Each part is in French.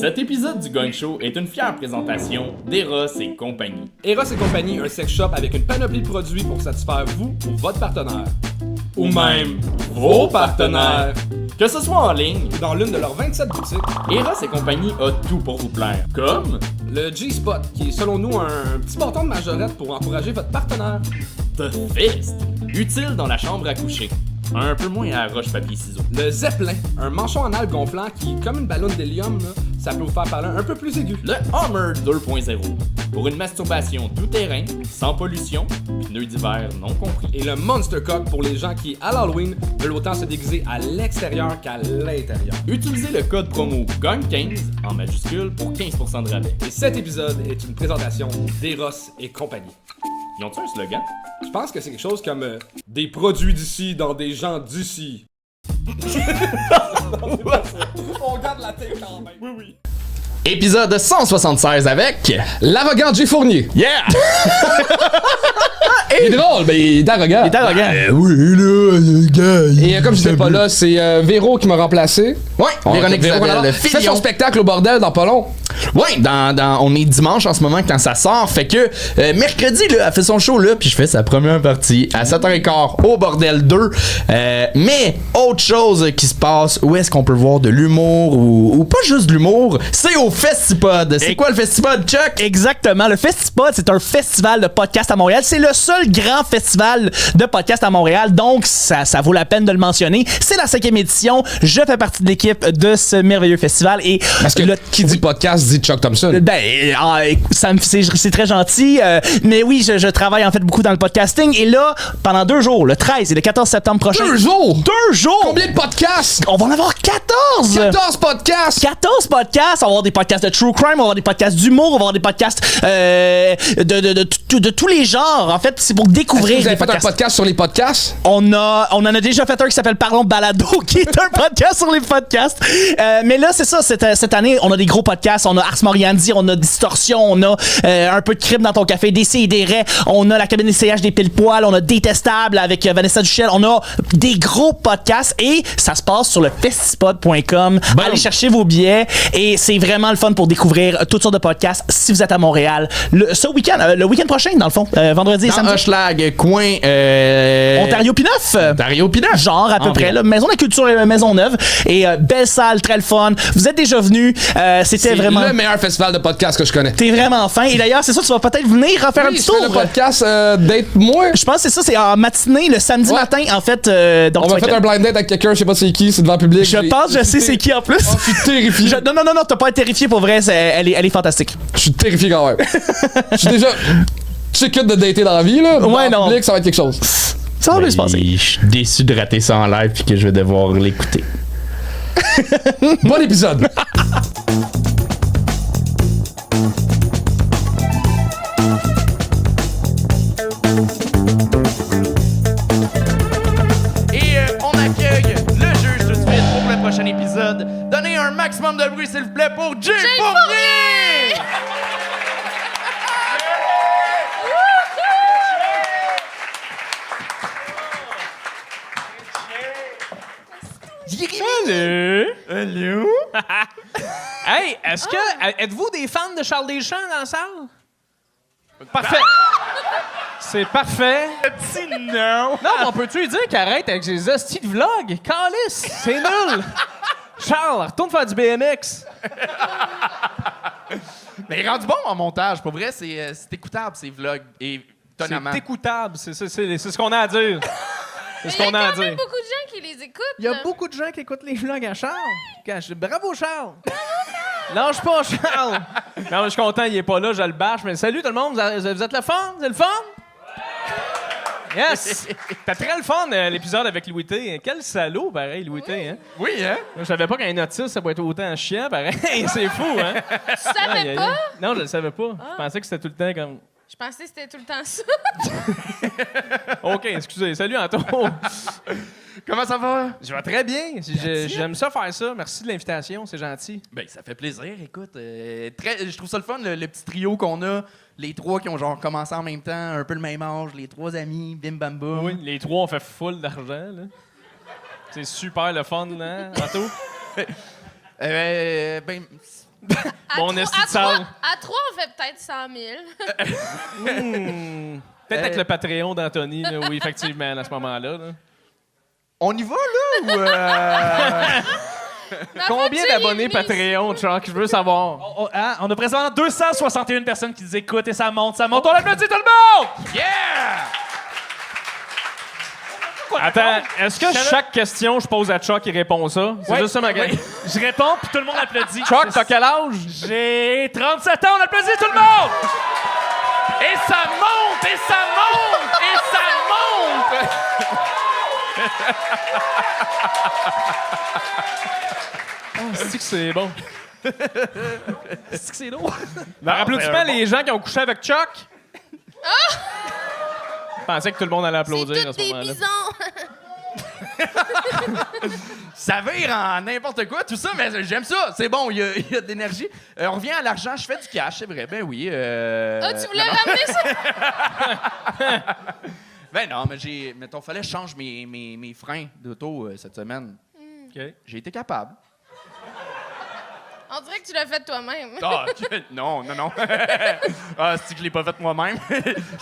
Cet épisode du Gong Show est une fière présentation d'Eros et compagnie. Eros et compagnie, un sex shop avec une panoplie de produits pour satisfaire vous ou votre partenaire. Ou même vos partenaires. Que ce soit en ligne, Dans l'une de leurs 27 boutiques, Eros et compagnie a tout pour vous plaire. Comme le G-Spot, qui est selon nous un petit bâton de majorette pour encourager votre partenaire. The Fist, utile dans la chambre à coucher. Un peu moins à roche-papier-ciseaux. Le Zeppelin, un manchon anal gonflant qui, comme une ballonne d'hélium, là, ça peut vous faire parler un peu plus aigu. Le Hummer 2.0, pour une masturbation tout-terrain, sans pollution, pneus d'hiver non compris. Et le Monster Cock pour les gens qui, à l'Halloween, veulent autant se déguiser à l'extérieur qu'à l'intérieur. Utilisez le code promo GONG15 en majuscule pour 15% de rabais. Et cet épisode est une présentation d'Eros et compagnie. Ils ont-tu un slogan? Je pense que c'est quelque chose comme des produits d'ici dans des gens d'ici. On regarde la tête quand même. Oui, oui. Épisode 176 avec l'arrogant Jay Fournier. Yeah! Il est drôle, mais il est arrogant. Il est arrogant. Oui, là, gars. Et comme j'étais pas là, c'est Véro qui m'a remplacé. Ouais, Véronique Véro Isabelle. Fait son spectacle au bordel dans pas long. Ouais, on est dimanche en ce moment quand ça sort. Fait que mercredi, là, elle fait son show là, puis je fais sa première partie à 7h15 au bordel 2. Mais autre chose qui se passe, où est-ce qu'on peut voir de l'humour ou pas juste de l'humour, c'est au Festipod. C'est quoi le Festipod, Chuck? Exactement. Le Festipod, c'est un festival de podcast à Montréal. C'est le seul grand festival de podcast à Montréal. Donc, ça vaut la peine de le mentionner. C'est la 5e édition. Je fais partie de l'équipe de ce merveilleux festival. Et Parce que qui dit podcast dit Chuck Thompson. C'est très gentil. Mais oui, je travaille en fait beaucoup dans le podcasting. Et là, pendant 2 jours, le 13 et le 14 septembre prochain. 2 jours? 2 jours! Combien de podcasts? On va en avoir 14! 14 podcasts! 14 podcasts, on va avoir des podcasts de true crime, on va avoir des podcasts d'humour, on va avoir des podcasts de tous les genres. En fait, c'est pour découvrir Vous avez des fait un podcasts. podcast sur les podcasts? On en a déjà fait un qui s'appelle Parlons Balado, qui est un podcast sur les podcasts. Mais là, c'est ça, cette année, on a des gros podcasts. On a Ars Moriendi, on a Distorsion, on a un peu de crime dans ton café, Décideret, on a la cabine d'essayage des pile-poils, on a Détestable avec Vanessa Duchel. On a des gros podcasts et ça se passe sur le festipod.com. Allez chercher vos billets et c'est vraiment le fun pour découvrir toutes sortes de podcasts si vous êtes à Montréal. Le week-end prochain, dans le fond, vendredi et samedi. Hochelag, coin... Ontario P9. Ontario P9. Genre à peu près, là, Maison de la Culture Maisonneuve. Et belle salle, très le fun. Vous êtes déjà venus. C'était vraiment... le meilleur festival de podcast que je connais. T'es vraiment fin. Et d'ailleurs, c'est ça, tu vas peut-être venir faire un petit tour. Le podcast Date Moi. Je pense que c'est ça, c'est en matinée, le samedi matin, en fait. Donc On va faire un blind date avec quelqu'un, je sais pas c'est qui, c'est devant le public. Je pense, je sais c'est qui en plus. Oh, je suis terrifié. Non, t'as pas été terrifié pour vrai, elle est fantastique. Je suis terrifié quand même. Je suis déjà... Tu sais de dater dans la vie, là. Ouais, dans non. le public, ça va être quelque chose. Ça va bien se passer. Je suis déçu de rater ça en live puis que je vais devoir l'écouter. Bon épisode. Et on accueille le juge tout de suite pour le prochain épisode. Donnez un maximum de bruit, s'il vous plaît, pour Jay Fournier! Salut! Hello? Hey, êtes-vous des fans de Charles Deschamps dans la salle? Parfait. C'est parfait. Petit non! Non, mais on peut-tu lui dire qu'il arrête avec ses hosties de vlog? Calice, c'est nul. Charles, retourne faire du BMX. Mais il est rendu bon en montage. Pour vrai, c'est écoutable, ces vlogs. Et étonnamment. C'est écoutable, c'est ce qu'on a à dire. C'est ce qu'on a à Il y a quand même dire. beaucoup de gens qui les écoutent. Il y a là. beaucoup de gens qui écoutent les vlogs à Charles. Bravo, Charles! Lâche pas, Charles! Non, je suis content, il est pas là, je le bâche. Mais salut tout le monde, vous êtes le fun? C'est le fun? Yes! T'as très le fun, l'épisode avec Louis T. Quel salaud, pareil, Louis T. Hein? Oui, hein? Je savais pas qu'un autiste, ça peut être autant chiant, pareil. C'est fou, hein? Tu savais Aïe, aïe, pas? aïe. Non, je le savais pas. Je pensais que c'était tout le temps comme... Je pensais que c'était tout le temps ça. OK, excusez. Salut, Anto. Comment ça va? Je vais très bien. J'aime ça faire ça. Merci de l'invitation, c'est gentil. Ben, ça fait plaisir. Écoute, je trouve ça le fun, le petit trio qu'on a. Les trois qui ont genre commencé en même temps, un peu le même âge, les trois amis, bim bam boum. Oui, les trois, on fait full d'argent, là. C'est super le fun, hein, Anto? Ben, Mon esti de salle. À 3, on fait peut-être 100 000. Peut-être avec le Patreon d'Anthony, là, oui, effectivement, à ce moment-là. Là. On y va, là, ou... Combien d'abonnés Patreon, Chuck? Je veux savoir. On a présentement 261 personnes qui nous écoutent et ça monte. On applaudit tout le monde! Yeah! Attends, est-ce que chaque question je pose à Chuck, il répond ça? C'est juste ça ma game. Je réponds, puis tout le monde applaudit. Chuck, t'as quel âge? J'ai 37 ans, on applaudit tout le monde! Et ça monte! Et ça monte! Et ça monte! C'est que c'est bon. C'est que c'est lourd. Applaudissements les gens qui ont couché avec Chuck? Je pensais que tout le monde allait C'est applaudir à tous ce des moment-là. bisons. Ça vire en n'importe quoi, tout ça, mais j'aime ça. C'est bon, il y a de l'énergie. On revient à l'argent. Je fais du cash, c'est vrai. Ben oui. Ah, tu voulais ramener ça? Ben non, mais mettons, fallait que je change mes freins d'auto cette semaine. OK. J'ai été capable. On dirait que tu l'as fait toi-même. Ah, non. Ah, c'est que je l'ai pas fait moi-même.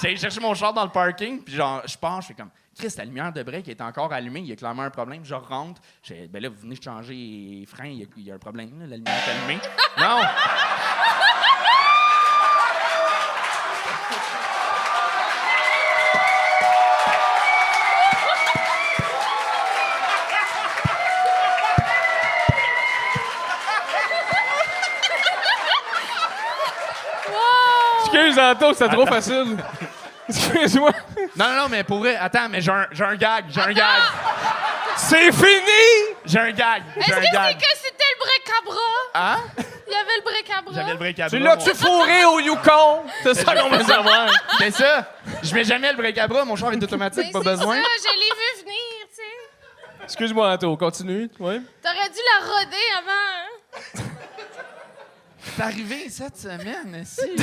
J'ai cherché mon char dans le parking, puis genre, je pars, je fais comme, Chris, la lumière de break est encore allumée, il y a clairement un problème. Je rentre, ben là, vous venez changer les freins, il y a un problème, là, la lumière est allumée. Non! Excuse, Anto, c'était trop facile. Excuse-moi. Non, mais pour vrai, attends, mais j'ai un gag. C'est fini! J'ai un gag. Est-ce que c'est que c'était le bric-à-bras? Hein? Il y avait le bric-à-bras. J'avais le break à Tu l'as-tu fourré au Yukon? C'est ça qu'on veut savoir. C'est ça. Je mets jamais le break à bras, mon char est automatique, Mais pas c'est besoin. ça, je l'ai vu venir, tu sais. Excuse-moi, Anto, continue. Ouais. T'aurais dû la roder avant, hein? C'est arrivé cette semaine, si.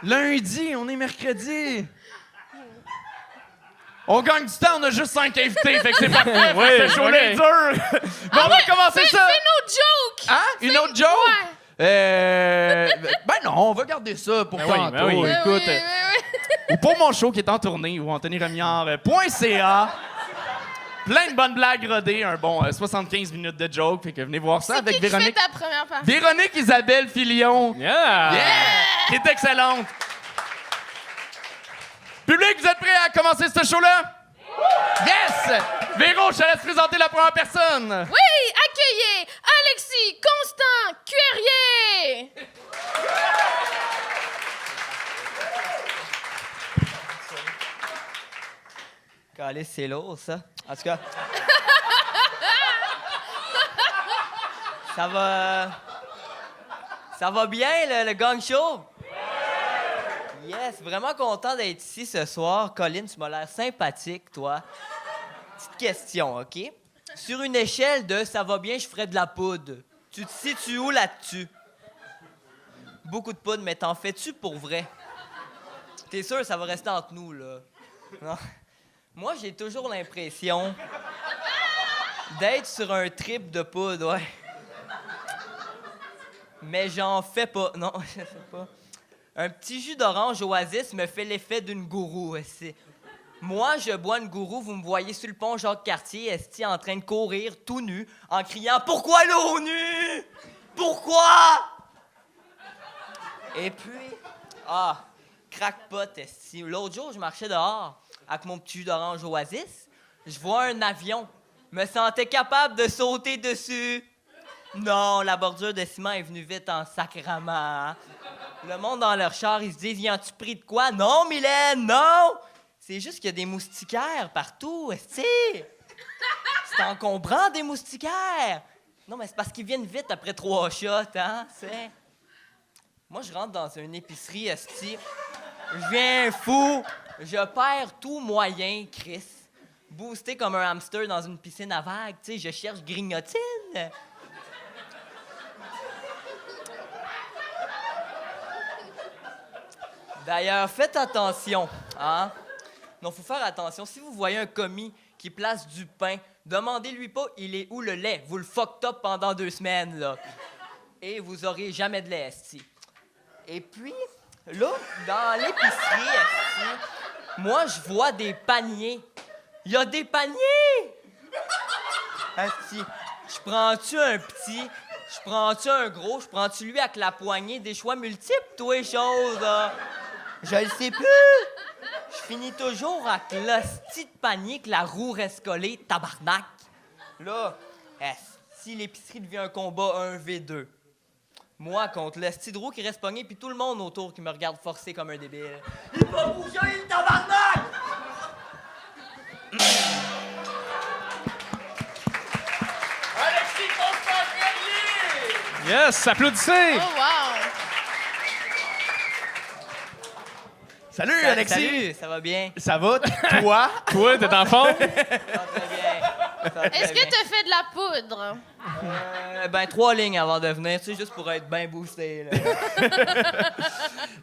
Lundi, on est mercredi. On gagne du temps, on a juste 5 invités, fait que c'est parfait. Oui, Ce show-là est dur. Bon, on va commencer ça. Fais nos jokes! Hein? Une autre joke? Ouais. Ben non, on va garder ça pour tantôt. ben oui. Écoute, Oui. ou pour mon show qui est en tournée, ou anthonyremillard.ca. Plein de bonnes blagues rodées, un bon 75 minutes de joke, fait que venez voir ça C'est avec qui fait Véronique. ta première partie? Véronique Isabelle Filion. Yeah! Yeah! Qui est excellente. Public, vous êtes prêts à commencer ce show-là? Yes! Véro, je te laisse présenter la première personne. Oui, accueillez Alexis Constant Cuerrier! Calais, c'est lourd, ça. En tout cas. Ça va. Ça va bien, le gang show? Yes, vraiment content d'être ici ce soir. Colin, tu m'as l'air sympathique, toi. Petite question, OK? Sur une échelle de ça va bien, je ferais de la poudre. Tu te situes où là-dessus? Beaucoup de poudre, mais t'en fais-tu pour vrai? T'es sûr, ça va rester entre nous, là? Non? Moi, j'ai toujours l'impression d'être sur un trip de poudre, ouais. Mais j'en fais pas. Non, je fais pas. Un petit jus d'orange Oasis me fait l'effet d'une gourou. Moi, je bois une gourou, vous me voyez sur le pont Jacques-Cartier, esti, en train de courir, tout nu, en criant « Pourquoi l'eau nue? Pourquoi? » Et puis, crackpot, esti. L'autre jour, je marchais dehors avec mon petit jus d'orange Oasis. Je vois un avion. Me sentais capable de sauter dessus. Non, la bordure de ciment est venue vite en sacrament. Le monde dans leur char, ils se disent « Y as-tu pris de quoi? » Non, Mylène, non! C'est juste qu'il y a des moustiquaires partout, esti! C'est encombrant, des moustiquaires! Non, mais c'est parce qu'ils viennent vite après 3 shots, hein, c'est... Moi, je rentre dans une épicerie, esti. Je viens fou. Je perds tout moyen, Chris. Boosté comme un hamster dans une piscine à vagues, tu sais, je cherche grignotine. D'ailleurs, faites attention, hein? Non, faut faire attention. Si vous voyez un commis qui place du pain, demandez-lui pas il est où le lait. Vous le fucked up pendant 2 semaines, là. et vous aurez jamais de lait, esti. Et puis, là, dans l'épicerie, esti, moi, je vois des paniers. Il y a des paniers! Esti, je prends-tu un petit? Je prends-tu un gros? Je prends-tu lui avec la poignée? Des choix multiples, toi, les choses, là? Je le sais plus! Je finis toujours avec l'hostie de panier que la roue reste collée, tabarnak. Là, si l'épicerie devient un combat 1v2, moi contre l'hostie de roue qui reste pogné, puis tout le monde autour qui me regarde forcer comme un débile. Il va bouger, le tabarnak! Alexis Constant-Cuerrier! Yes, applaudissez! Oh, wow! Salut, Alexis! Salut, ça va bien? Ça va, toi? Toi, t'es en forme? Ça va très bien. Ça va très Est-ce bien. que t'as fait de la poudre? Ben, 3 lignes avant de venir, tu sais, juste pour être bien boosté, là.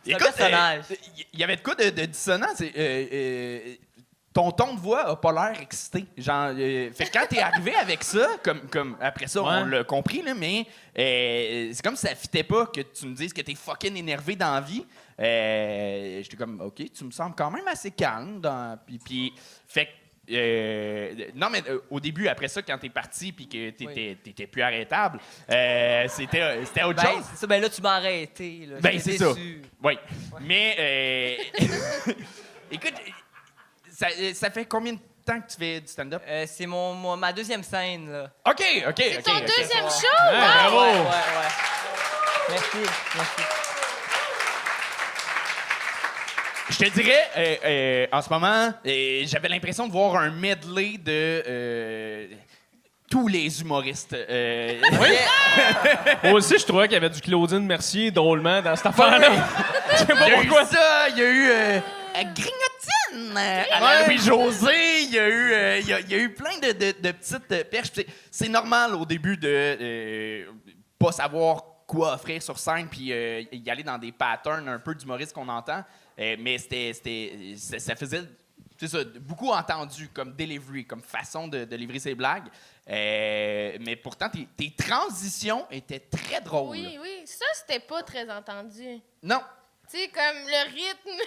C'est un Écoute, personnage. il y avait de quoi de dissonant? Ton ton de voix a pas l'air excité. Genre, fait que quand t'es arrivé avec ça, comme après ça, on l'a compris, là, mais c'est comme si ça fitait pas que tu me dises que t'es fucking énervé dans la vie. J'étais comme, OK, tu me sembles quand même assez calme. Puis fait que, non, mais au début, après ça, quand t'es parti puis que t'étais plus arrêtable, c'était autre Ben, chose. c'est ça, ben là, tu m'as arrêté, là. Ben, J'étais c'est ça. déçu. Oui. Mais, écoute, ça fait combien de temps que tu fais du stand-up? C'est ma deuxième scène, là. OK. C'est ton deuxième show? Ouais, Wow! bravo! Ouais. Merci. Je te dirais, en ce moment, j'avais l'impression de voir un medley de tous les humoristes. Moi aussi, je trouvais qu'il y avait du Claudine Mercier drôlement dans cette affaire-là. Je sais Il y pas a eu pourquoi. ça, il y a eu Grignotine, à Louis-José, il y a eu plein de petites perches. C'est normal au début de pas savoir quoi offrir sur scène puis y aller dans des patterns un peu d'humoristes qu'on entend. Mais ça faisait beaucoup entendu comme delivery, comme façon de livrer ses blagues. Mais pourtant, tes transitions étaient très drôles. Oui. Ça, c'était pas très entendu. Non. Tu sais, comme le rythme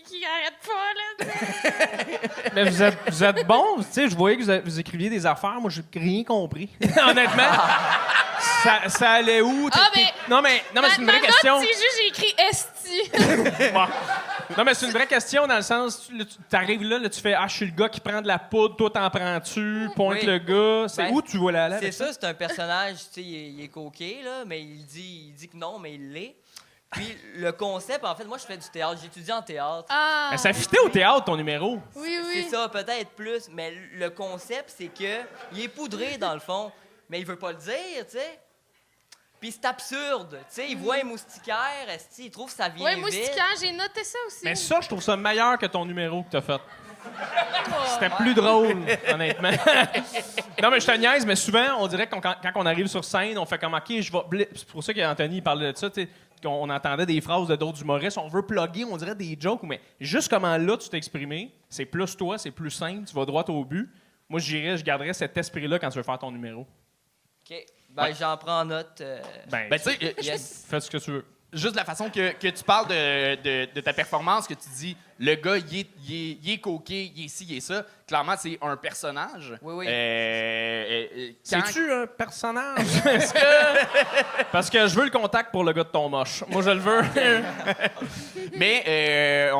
qui arrête pas, là. tu sais. Mais vous êtes bons. Tu sais, je voyais que vous écriviez des affaires. Moi, j'ai rien compris. Honnêtement. Ça allait où? Ah, mais... Non, mais c'est une vraie Ma question. note, c'est juste, j'ai écrit esti. Bon. Non, mais c'est une vraie question dans le sens, tu arrives là, tu fais « Ah, je suis le gars qui prend de la poudre, toi t'en prends-tu? » Pointe Oui. le gars. C'est Ben, où tu vois la C'est avec ça, c'est un personnage, tu sais, il est coquet, là, mais il dit que non, mais il l'est. Puis le concept, en fait, moi, je fais du théâtre. J'étudie en théâtre. Ah, Mais ça fitait au théâtre, ton numéro. oui. C'est ça, peut-être plus. Mais le concept, c'est que il est poudré, dans le fond, mais il veut pas le dire, tu sais. Puis c'est absurde. Tu sais, il voit un moustiquaire, esti, il trouve que ça vient Ouais, vite. moustiquaire, j'ai noté ça aussi. Mais ça, je trouve ça meilleur que ton numéro que t'as fait. C'était plus drôle, honnêtement. Non, mais je te niaise, mais souvent, on dirait que quand on arrive sur scène, on fait comme « OK, je vais... » C'est pour ça qu'Anthony parlait de ça, tu sais, qu'on entendait des phrases de d'autres humoristes. On veut plugger, on dirait des jokes, mais juste comment là, tu t'es exprimé, c'est plus toi, c'est plus simple, tu vas droit au but. Moi, je garderais cet esprit-là quand tu veux faire ton numéro. OK. Ben, j'en prends note. Ben, Ben, tu sais, Yes. fais ce que tu veux. juste la façon que tu parles de ta performance, que tu dis le gars, il est coquet, il est ci, il est ça. Clairement, c'est un personnage. Oui. C'est-tu un personnage? Parce que je veux le contact pour le gars de ton moche. Moi, je le veux. Mais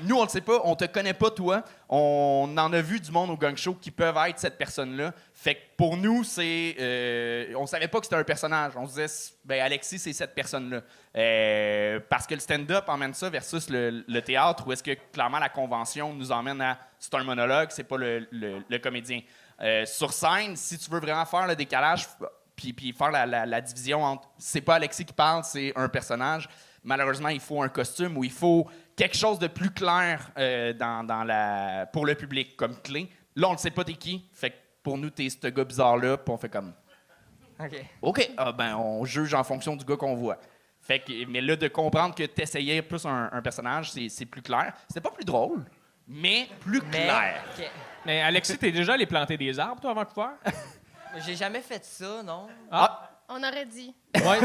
nous, on le sait pas, on te connaît pas, toi. On en a vu du monde au gang show qui peuvent être cette personne-là. Fait que pour nous, on savait pas que c'était un personnage. On se disait, ben Alexis, c'est cette personne-là. Parce que le stand-up emmène ça versus le théâtre, où est-ce que clairement la convention nous emmène à c'est un monologue, c'est pas le comédien. Sur scène, si tu veux vraiment faire le décalage, puis faire la division entre c'est pas Alexis qui parle, c'est un personnage, malheureusement, il faut un costume ou il faut quelque chose de plus clair pour le public comme clé. Là, on ne sait pas t'es qui, fait que pour nous, t'es ce gars bizarre-là, puis on fait comme OK, on juge en fonction du gars qu'on voit. Fait que, mais là, de comprendre que t'essayais plus un personnage, c'est plus clair. C'était pas plus drôle, mais plus clair. OK. Mais Alexis, t'es déjà allé planter des arbres, toi, à Vancouver? J'ai jamais fait ça, non? Ah! On aurait dit. Ouais.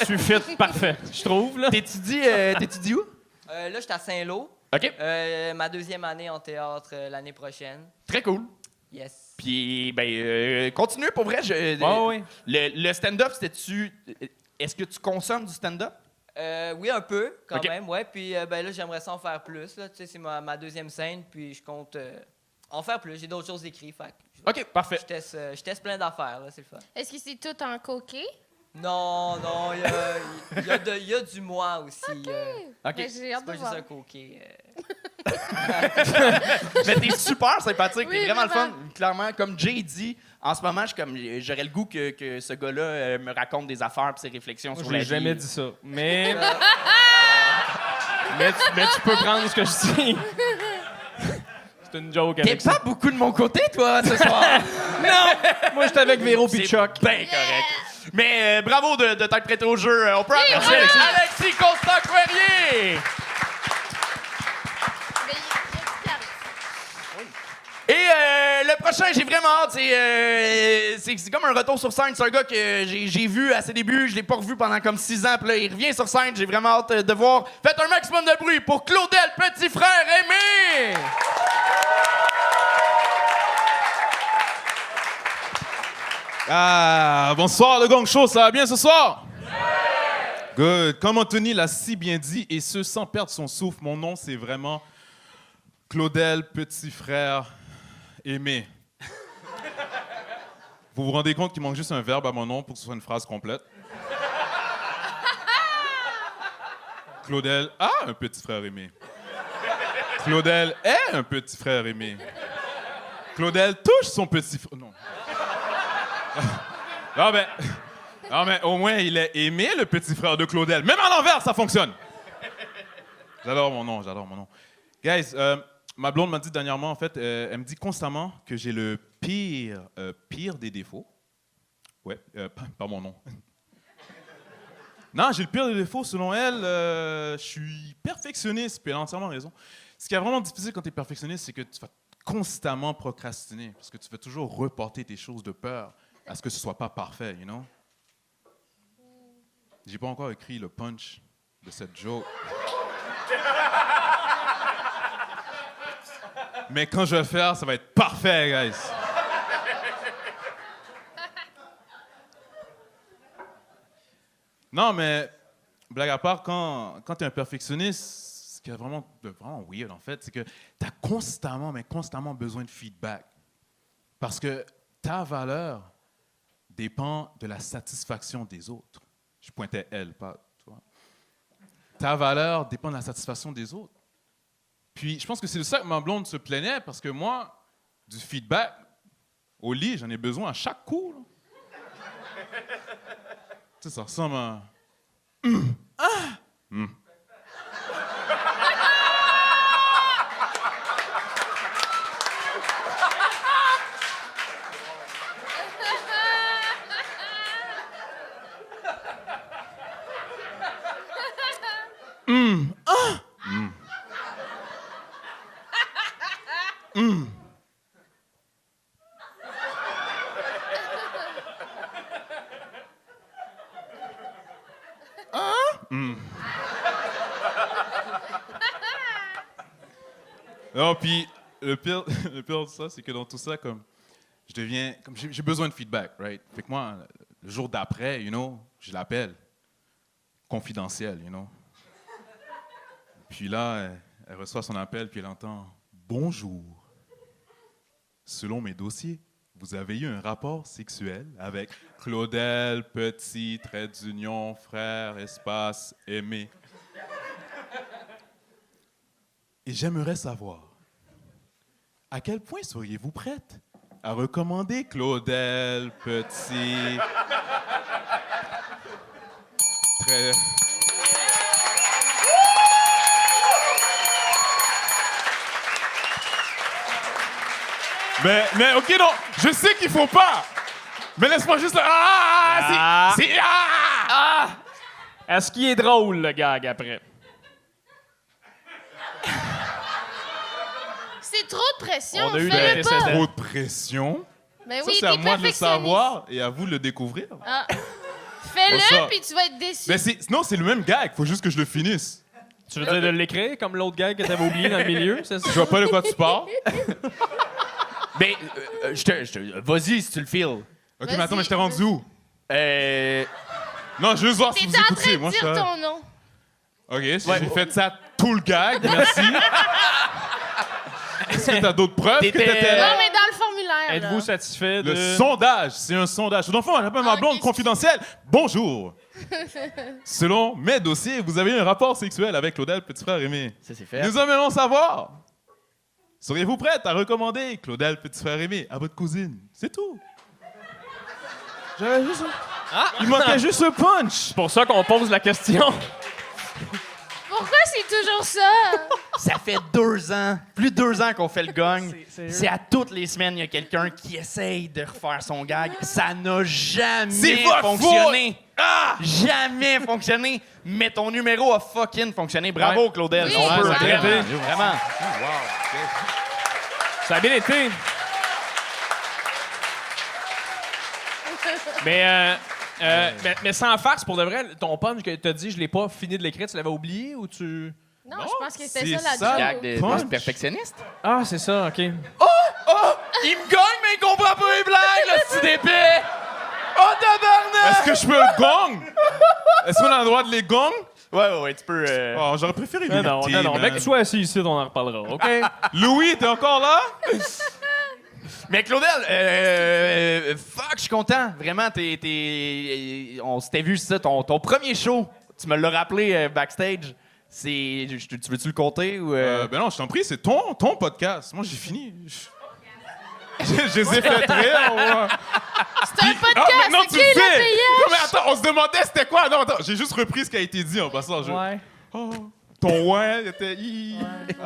Tu fit parfait, je trouve, là. T'étudies où? Là, j'étais à Saint-Lô. OK. Ma 2e année en théâtre l'année prochaine. Très cool. Yes. Puis, continue, pour vrai. Ouais. Le stand-up, c'était-tu... Est-ce que tu consommes du stand-up? Oui, un peu, quand OK. même, ouais. Puis là, j'aimerais ça en faire plus. Là. Tu sais, c'est ma 2e scène, puis je compte en faire plus. J'ai d'autres choses écrites, fait que OK, parfait. je teste plein d'affaires, là, c'est le fun. Est-ce que c'est tout en coquet? Non, il y a du moi aussi. OK. Ben, j'ai hâte C'est pas de juste voir. un coquet. Mais t'es super sympathique, Oui, t'es vraiment vraiment. le fun. Clairement, comme Jay dit, en ce moment, j'aurais le goût que ce gars-là me raconte des affaires et ses réflexions sur Je la n'ai vie. jamais dit ça. Mais tu peux prendre ce que je dis. C'est une joke T'es avec ça. pas beaucoup de mon côté, toi, ce soir. Moi, j'étais avec Véro pis C'est Chuck. bien correct. Mais bravo de t'être prêté au jeu. On peut applaudir voilà. Alexis Constant-Courrier. Mais il est efficace. Et le prochain, j'ai vraiment hâte. C'est comme un retour sur scène. C'est un gars que j'ai vu à ses débuts. Je l'ai pas revu pendant comme 6 ans. Puis là, il revient sur scène. J'ai vraiment hâte de voir. Faites un maximum de bruit pour Claudel, petit frère Aimé. Ah, bonsoir le Gang Show, ça va bien ce soir? Good. Comme Anthony l'a si bien dit, et ce sans perdre son souffle, mon nom c'est vraiment Claudel, petit frère Aimé. Vous vous rendez compte qu'il manque juste un verbe à mon nom pour que ce soit une phrase complète? Claudel a un petit frère aimé. Claudel est un petit frère aimé. Claudel touche son petit frère. Non. Non, mais au moins, il est aimé, le petit frère de Claudel. Même à l'envers, ça fonctionne. J'adore mon nom. Guys, ma blonde m'a dit dernièrement, en fait, elle me dit constamment que j'ai le pire des défauts. Ouais, pas mon nom. Non, j'ai le pire des défauts. Selon elle, je suis perfectionniste, puis elle a entièrement raison. Ce qui est vraiment difficile quand tu es perfectionniste, c'est que tu vas constamment procrastiner, parce que tu veux toujours reporter tes choses de peur à ce que ce soit pas parfait, you know? J'ai pas encore écrit le punch de cette joke. Mais quand je vais le faire, ça va être parfait, guys. Non, mais blague à part, quand tu es un perfectionniste, ce qui est vraiment weird, en fait, c'est que tu as constamment besoin de feedback. Parce que ta valeur dépend de la satisfaction des autres. Je pointais elle, pas toi. Ta valeur dépend de la satisfaction des autres. Puis, je pense que c'est de ça que ma blonde se plaignait, parce que moi, du feedback, au lit, j'en ai besoin à chaque coup. Là. Tu sais, ça ressemble à... Non, puis le pire de ça, c'est que dans tout ça, comme j'ai besoin de feedback, right? Fait que moi, le jour d'après, you know, je l'appelle confidentiel, you know. Puis là, elle reçoit son appel, puis elle entend « Bonjour. Selon mes dossiers, vous avez eu un rapport sexuel avec Claudel, petit, trait d'union, frère, espace, aimé. Et j'aimerais savoir, à quel point seriez-vous prête à recommander Claudel, petit, très... Mais OK, non, je sais qu'il faut pas. Mais laisse-moi juste... Est-ce qu'il est drôle, le gag, après? C'est trop de pression. On a eu fais-le des pas. antécédents. Trop de pression. Ben Ça, oui, c'est à t'es moi de le perfectionniste. savoir et à vous de le découvrir. Ah. Bon, Fais-le, ça. puis tu vas être déçu. Mais non, c'est le même gag. Faut juste que je le finisse. Tu veux dire de l'écrire comme l'autre gag que t'avais oublié dans le milieu? C'est ça? Je vois pas de quoi tu parles. Ben, vas-y si tu le files. OK, Vas-y, mais attends, mais je t'ai rendu où? Non, je veux juste voir si T'étais vous en train écoutez. de Moi, je dire suis... ton nom. OK, j'ai fait ça tout le gag. Merci. Est-ce que t'as d'autres preuves que T'étais- t'étais Non, là? mais dans le formulaire, là. Êtes-vous satisfait de... Le sondage, c'est un sondage. Dans le fond, j'appelle ma blonde ok. confidentielle. Bonjour. Selon mes dossiers, vous avez eu un rapport sexuel avec Claudel, petit frère Aimé. Ça, c'est fait. Nous aimerions savoir. Seriez-vous prête à recommander Claudel, petit frère Aimé, à votre cousine? C'est tout. J'avais juste Il manquait juste un punch. C'est pour ça qu'on pose la question. Pourquoi c'est toujours ça? Ça fait 2 ans, plus de 2 ans qu'on fait le gong. C'est à toutes les semaines, il y a quelqu'un qui essaye de refaire son gag. Ça n'a C'est jamais votre fonctionné. Jamais fonctionné. Mais ton numéro a fucking fonctionné. Bravo, Ouais. Claudel. Oui, On peut, ça a bien vraiment. été. Vraiment. Ça a bien été. Mais sans farce, pour de vrai, ton punch que t'as dit, je l'ai pas fini de l'écrire, tu l'avais oublié ou tu... Non, je pense que c'était c'est ça ça. la Gag joke. de Punch. perfectionniste. Ah, c'est ça, OK. Il me gagne, mais il comprend pas les blagues, le petit d'épée. Oh, tabarnak! Est-ce que je peux le gong? Est-ce qu'on a le droit de les gong? Ouais, tu peux... Oh, j'aurais préféré Non, non, l'écouter, non, man. mec, sois assis ici, on en reparlera, OK? Louis, t'es encore là? Mais Claudel, fuck, je suis content. Vraiment, on s'était vu, c'est ça, ton premier show. Tu me l'as rappelé backstage. Tu veux-tu le compter ou... Ben non, je t'en prie, c'est ton podcast. Moi, j'ai fini. Je les ai fait rire. Ouais. C'est un podcast, Ah, maintenant c'est tu qui le le sais! payage? Non, mais attends, on se demandait c'était quoi. Non, attends, j'ai juste repris ce qui a été dit en passant. Ouais. Oh, ton ouais, il était...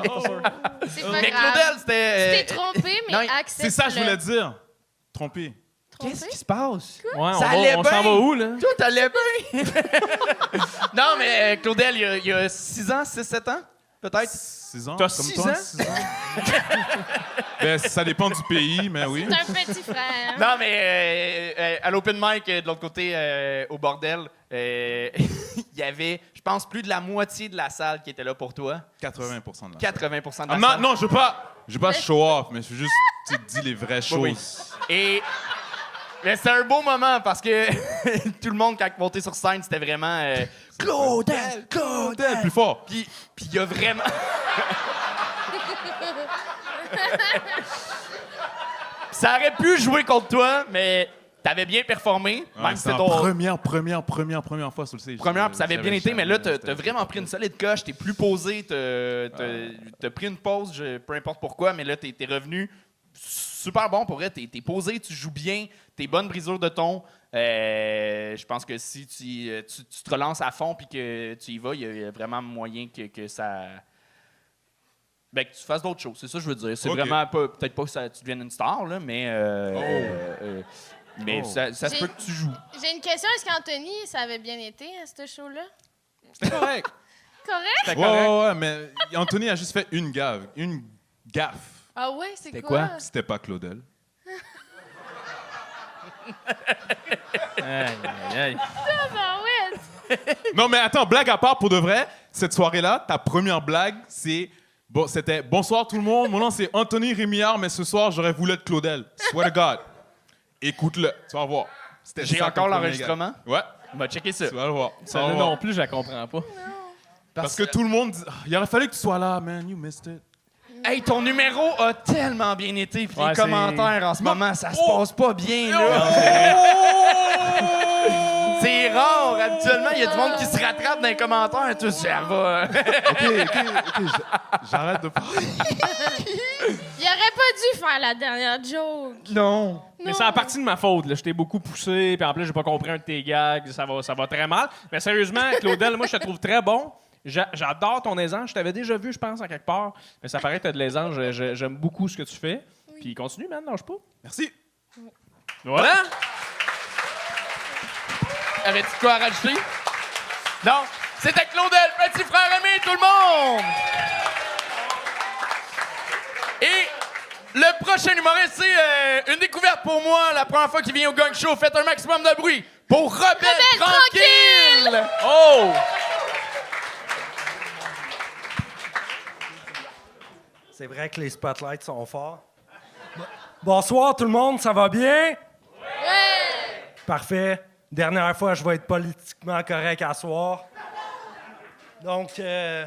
Oh. C'est pas Mais grave. Claudel, c'était... Tu t'es trompé, mais non, accepte. C'est ça que je voulais dire. Trompé. Qu'est-ce qui se passe? Ouais, Ça allait on s'en bien. va où, là? Tout allait bien. Non, mais Claudel, il y a 6 ans, 6-7 ans, peut-être. 6 ans. T'as comme 6 toi, ans? 6 ans. Ben, ça dépend du pays, mais oui. C'est un petit frère. Non, mais à l'open mic, de l'autre côté, au bordel, il y avait, je pense, plus de la moitié de la salle qui était là pour toi. 80% de la 80% de la Ah, non, salle. non, je veux pas show off, mais je veux juste tu sais, dire les vraies choses. Oui. Et mais c'était un beau moment parce que tout le monde, quand il montait sur scène, c'était vraiment Claudel, Claudel. Plus fort. Puis il y a vraiment. Ça aurait pu jouer contre toi, mais t'avais bien performé. Ouais, Même si c'était c'était en ton première fois sur le stage. première, puis ça avait bien été, mais là, t'as C'était- vraiment pris une solide coche, t'es plus posé, t'as pris une pause, peu importe pourquoi, mais là, t'es revenu super bon pour vrai. T'es posé, tu joues bien, t'es bonne brisure de ton. Je pense que si tu te relances à fond puis que tu y vas, il y a vraiment moyen que ça. Ben, que tu fasses d'autres choses, c'est ça que je veux dire. C'est Ok. vraiment pas. Peut-être pas que tu deviennes une star, là, mais. Mais ça se J'ai- peut que tu joues. J'ai une question. Est-ce qu'Anthony, ça avait bien été, à ce show-là? C'était correct. Correct? Ouais, mais Anthony a juste fait une gaffe. Ah ouais, c'est C'était quoi? quoi? C'était pas Claudel. Aïe, aïe, aïe. Ah ouais. Non, mais attends, blague à part, pour de vrai, cette soirée-là, ta première blague, c'était « Bonsoir tout le monde, mon nom c'est Anthony Rémillard, mais ce soir, j'aurais voulu être Claudel. Swear to God. » Écoute-le, tu vas voir. C'était J'ai ça, encore ton premier l'enregistrement? gag. Ouais, On va checker ça. tu vas le voir. Tu vas Celle-là le voir. non plus, je la comprends pas. Parce que tout le monde dit « Il aurait fallu que tu sois là, man, you missed it. » Hey, ton numéro a tellement bien été. Puis Ouais, les c'est- commentaires en ce moment, ça se passe pas bien, là. C'est rare. Habituellement, il y a du monde qui se rattrape dans les commentaires. Tout ça va. OK, j'arrête de parler. Il aurait pas dû faire la dernière joke. Non. Mais c'est à partie de ma faute, là. Je t'ai beaucoup poussé, puis en plus, j'ai pas compris un de tes gags. Ça va très mal. Mais sérieusement, Claudel, moi, je te trouve très bon. J'adore ton aisance. Je t'avais déjà vu, je pense, en quelque part. Mais ça paraît que t'as de l'aisance. J'aime beaucoup ce que tu fais. Puis continue, man, lâche pas. Merci. Voilà! Avais-tu quoi à rajouter? Non. C'était Claudel, petit frère aimé, tout le monde! Et Le prochain humoriste, c'est une découverte pour moi. La première fois qu'il vient au Gang Show, faites un maximum de bruit pour Rebelle Tranquille! Oh! C'est vrai que les spotlights sont forts. Bonsoir tout le monde, ça va bien? Ouais! Parfait. Dernière fois, je vais être politiquement correct à soir. Donc, je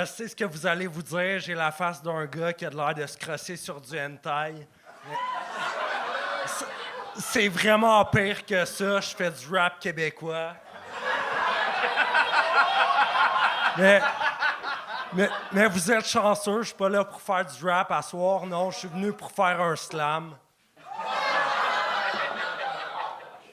sais ce que vous allez vous dire. J'ai la face d'un gars qui a l'air de se crosser sur du hentai. Mais c'est vraiment pire que ça. Je fais du rap québécois. Mais vous êtes chanceux, je suis pas là pour faire du rap à soir. Non, je suis venu pour faire un slam.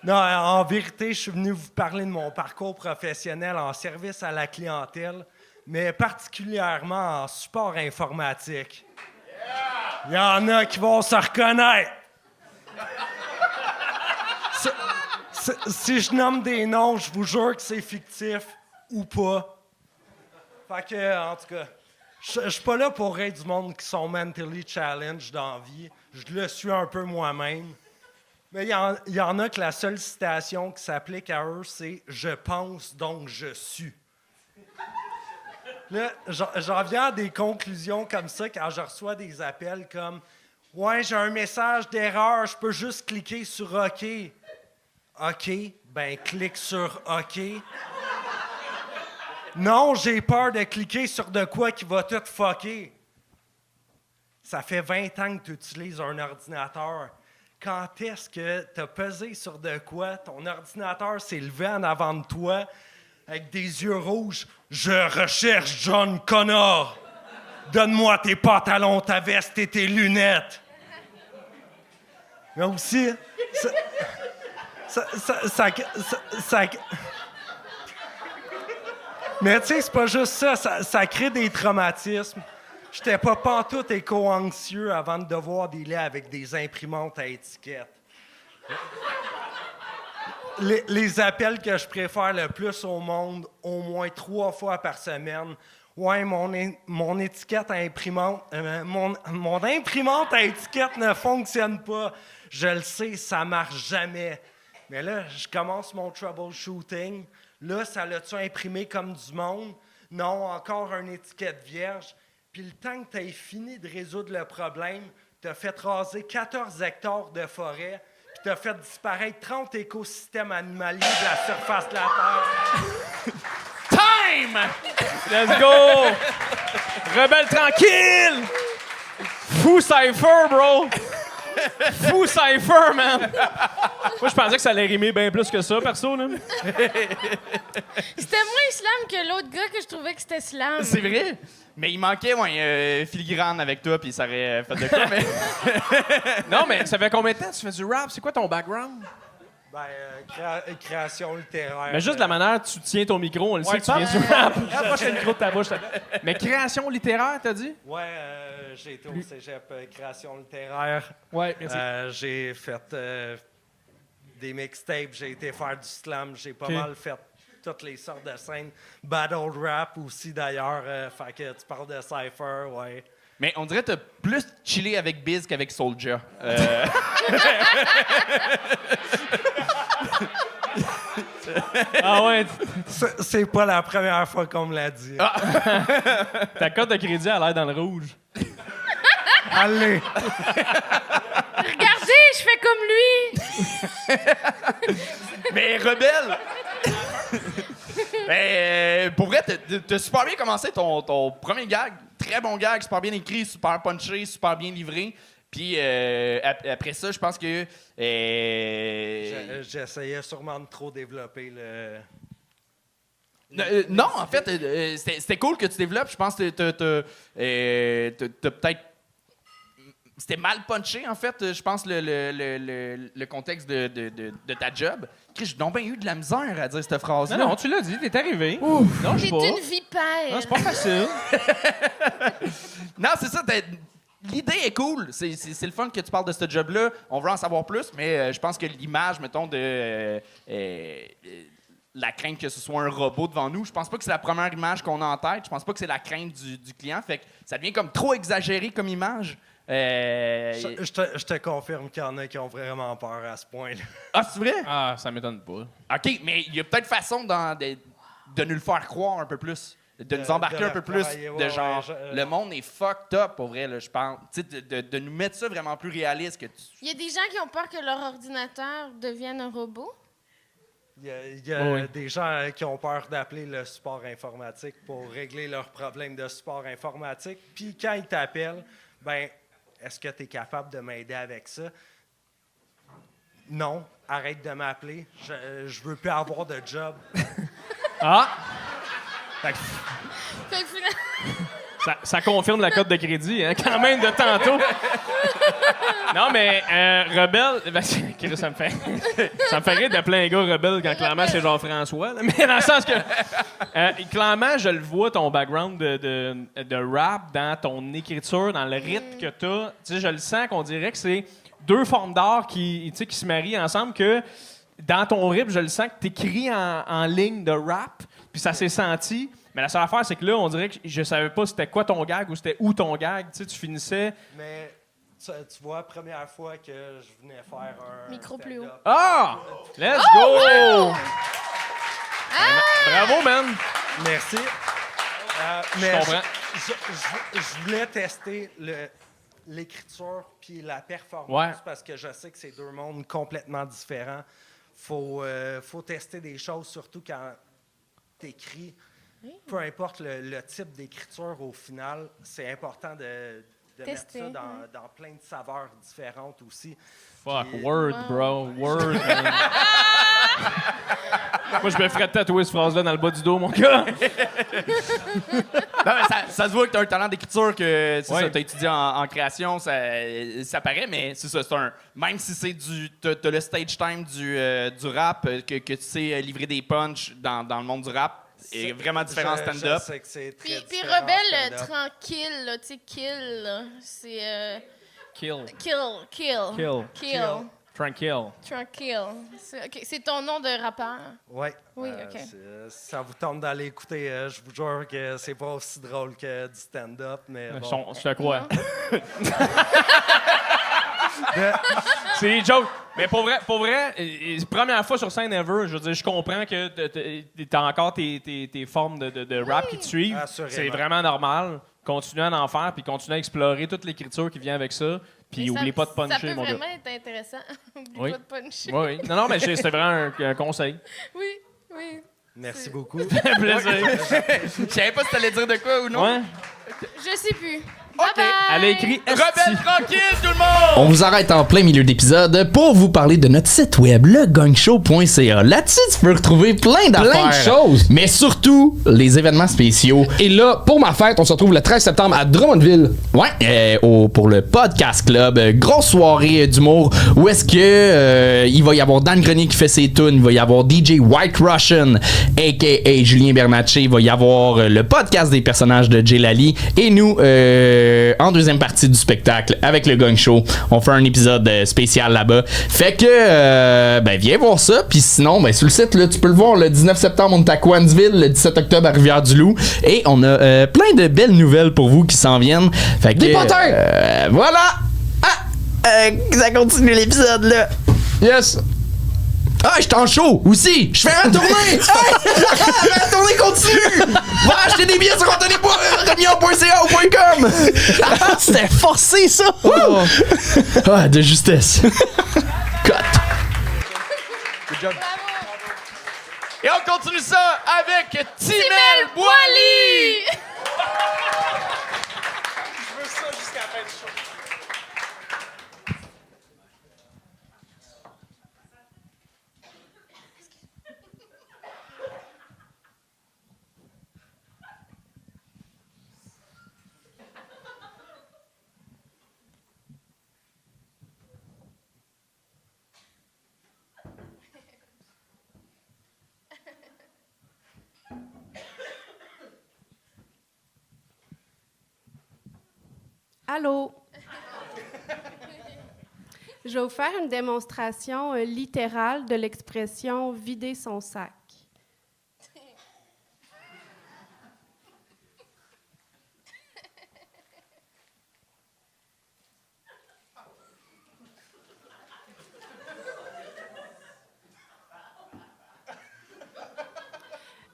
Non, en vérité, je suis venu vous parler de mon parcours professionnel en service à la clientèle, mais particulièrement en support informatique. Il y en a qui vont se reconnaître. Si je nomme des noms, je vous jure que c'est fictif ou pas. Fait que, en tout cas, je suis pas là pour aider du monde qui sont mentally challenged dans la vie. Je le suis un peu moi-même. Mais il y en a que la seule citation qui s'applique à eux, c'est « Je pense, donc je suis ». Là, j'en viens à des conclusions comme ça quand je reçois des appels comme « Ouais, j'ai un message d'erreur, je peux juste cliquer sur « OK ». « OK, ben clique sur « OK ». Non, j'ai peur de cliquer sur de quoi qui va tout fucker. Ça fait 20 ans que tu utilises un ordinateur. Quand est-ce que tu as pesé sur de quoi, ton ordinateur s'est levé en avant de toi avec des yeux rouges? « Je recherche John Connor. Donne-moi tes pantalons, ta veste et tes lunettes. » Mais aussi, mais tu sais, c'est pas juste ça, ça crée des traumatismes. J'étais pas pantoute éco-anxieux avant de devoir dealer avec des imprimantes à étiquettes. Les appels que je préfère le plus au monde, au moins 3 fois par semaine. Ouais, mon étiquette à imprimante, mon imprimante à étiquette ne fonctionne pas. Je le sais, ça marche jamais. Mais là, je commence mon troubleshooting. Là, ça l'a-tu imprimé comme du monde? Non, encore une étiquette vierge. Puis le temps que tu aies fini de résoudre le problème, tu as fait raser 14 hectares de forêt, puis tu as fait disparaître 30 écosystèmes animaliers de la surface de la Terre. Time! Let's go! Rebelle tranquille! Fou Cypher, bro! Fou Cypher, man! Moi, je pensais que ça allait rimer bien plus que ça, perso, là. C'était moins slam que l'autre gars que je trouvais que c'était slam. C'est vrai? Mais il manquait filigrane avec toi, puis ça aurait fait de quoi, mais... Non, mais ça fait combien de temps que tu fais du rap? C'est quoi ton background? Ben, création littéraire. Mais juste de la manière dont tu tiens ton micro, on le sait que tu viens du rap. Approche le micro de ta bouche. Mais création littéraire, t'as dit? Ouais, j'ai été au cégep création littéraire. Ouais, merci. J'ai fait des mixtapes, j'ai été faire du slam, j'ai pas mal fait toutes les sortes de scènes. Battle rap aussi, d'ailleurs. Fait que tu parles de Cypher, ouais. Mais on dirait que t'as plus chillé avec Biz qu'avec Soulja. Ah ouais? C'est pas la première fois qu'on me l'a dit. Ah. Ta cote de crédit a l'air dans le rouge. Allez! Regardez, je fais comme lui! Mais Rebelle! Ben, pour vrai, t'as super bien commencé ton premier gag. Très bon gag, super bien écrit, super punché, super bien livré. Puis après ça, je pense que... J'essayais sûrement de trop développer le... non, en fait, c'était cool que tu développes. Je pense que t'as peut-être... C'était mal punché, en fait, je pense, le contexte de ta job. J'ai donc bien eu de la misère à dire cette phrase-là. Non, tu l'as dit, t'es arrivé. Ouf. Non, je sais T'es pas. une vipère! Non, c'est pas facile. Non, c'est ça. L'idée est cool. C'est le fun que tu parles de ce job-là. On veut en savoir plus, mais je pense que l'image, mettons, de la crainte que ce soit un robot devant nous. Je pense pas que c'est la première image qu'on a en tête. Je pense pas que c'est la crainte du client. Fait que ça devient comme trop exagéré comme image. Je te confirme qu'il y en a qui ont vraiment peur à ce point-là. Ah, c'est vrai? Ah, ça m'étonne pas. OK, mais il y a peut-être façon de nous le faire croire un peu plus. De nous embarquer un peu plus. De genre, le monde est fucked up, pour vrai, là, je pense. Tu sais, de nous mettre ça vraiment plus réaliste que Il y a des gens qui ont peur que leur ordinateur devienne un robot. Il y a des gens qui ont peur d'appeler le support informatique pour régler leurs problèmes de support informatique. Puis quand ils t'appellent, ben, est-ce que tu es capable de m'aider avec ça? Non, arrête de m'appeler. Je veux plus avoir de job. Ah! Fait que finalement... Ça confirme la cote de crédit, hein, quand même, de tantôt. Non, mais Rebelle... Ben, ça me fait rire d'appeler un gars Rebelle quand clairement c'est Jean-François. Là. Mais dans le sens que... clairement, je le vois, ton background de rap, dans ton écriture, dans le rythme que t'as. Tu sais, je le sens qu'on dirait que c'est deux formes d'art qui se marient ensemble, que dans ton rythme, je le sens que t'écris en ligne de rap, puis ça s'est senti... Mais la seule affaire, c'est que là, on dirait que je savais pas c'était quoi ton gag ou c'était où ton gag. Tu sais, tu finissais... Mais tu vois, première fois que je venais faire un Micro plus haut. Ah! Let's go! Bravo, man! Merci. Je Mais comprends. je voulais tester l'écriture puis la performance Ouais. parce que je sais que c'est deux mondes complètement différents. Faut tester des choses, surtout quand tu écris. Peu importe le type d'écriture, au final, c'est important de mettre ça dans plein de saveurs différentes aussi. Fuck, word, bro. Word, man. Moi, je me ferais tatouer cette phrase-là dans le bas du dos, mon gars. Non, mais ça se voit que tu as un talent d'écriture, que tu as étudié en création, ça paraît, mais c'est ça, même si c'est t'as le stage time du rap, que tu sais livrer des punchs dans le monde du rap, est vraiment différent en stand-up. Je sais que c'est très Puis différent en Rebelle, stand-up. tranquille, là, tu sais, kill, là, c'est... Kill. Kill. Tranquille. Tranquille. C'est ton nom de rappeur? Ouais. Oui, OK. Si ça vous tente d'aller écouter, je vous jure que c'est pas aussi drôle que du stand-up, mais bon. Je te crois. C'est des jokes. Mais pour vrai, première fois sur scène ever, je veux dire, je comprends que t'as encore tes formes de rap qui te suivent. Assurément. C'est vraiment normal. Continue à en faire, puis continue à explorer toute l'écriture qui vient avec ça. Puis Mais oublie pas de puncher, ça mon peut gars. vraiment être intéressant. Oublie Oui. pas de puncher. Oui. Non, mais c'était vraiment un conseil. Oui. Merci beaucoup. Plaisir. Je savais pas si t'allais dire de quoi ou non. Ouais. Je sais plus. Bye bye. Elle a écrit Rebelle tranquille, tout le monde! On vous arrête en plein milieu d'épisode pour vous parler de notre site web, legangshow.ca. Là-dessus, tu peux retrouver plein d'affaires. Plein de choses. Mais surtout, les événements spéciaux. Et là, pour ma fête, on se retrouve le 13 septembre à Drummondville. Ouais, pour le Podcast Club. Grosse soirée d'humour où est-ce que il va y avoir Dan Grenier qui fait ses tunes, il va y avoir DJ White Russian, a.k.a. Julien Bernatchez, il va y avoir le podcast des personnages de Jay Lally et nous, en deuxième partie du spectacle avec le Gang Show, on fait un épisode spécial là-bas. Fait que, viens voir ça. Puis sinon, sur le site, là, tu peux le voir, le 19 septembre, on est à Coansville, le 17 octobre à Rivière-du-Loup. Et on a plein de belles nouvelles pour vous qui s'en viennent. Fait que, Des potins! voilà! Ça continue l'épisode, là. Yes! Ah, je suis en show aussi! Je fais ma tournée! Ma tournée continue! Va acheter des billets sur contenu.ca ou .com! C'était forcé, ça! Ah, de justesse. Cut. Et on continue ça avec Timel Boily! Je veux ça jusqu'à la fin du show. Allô? Je vais vous faire une démonstration littérale de l'expression « vider son sac ».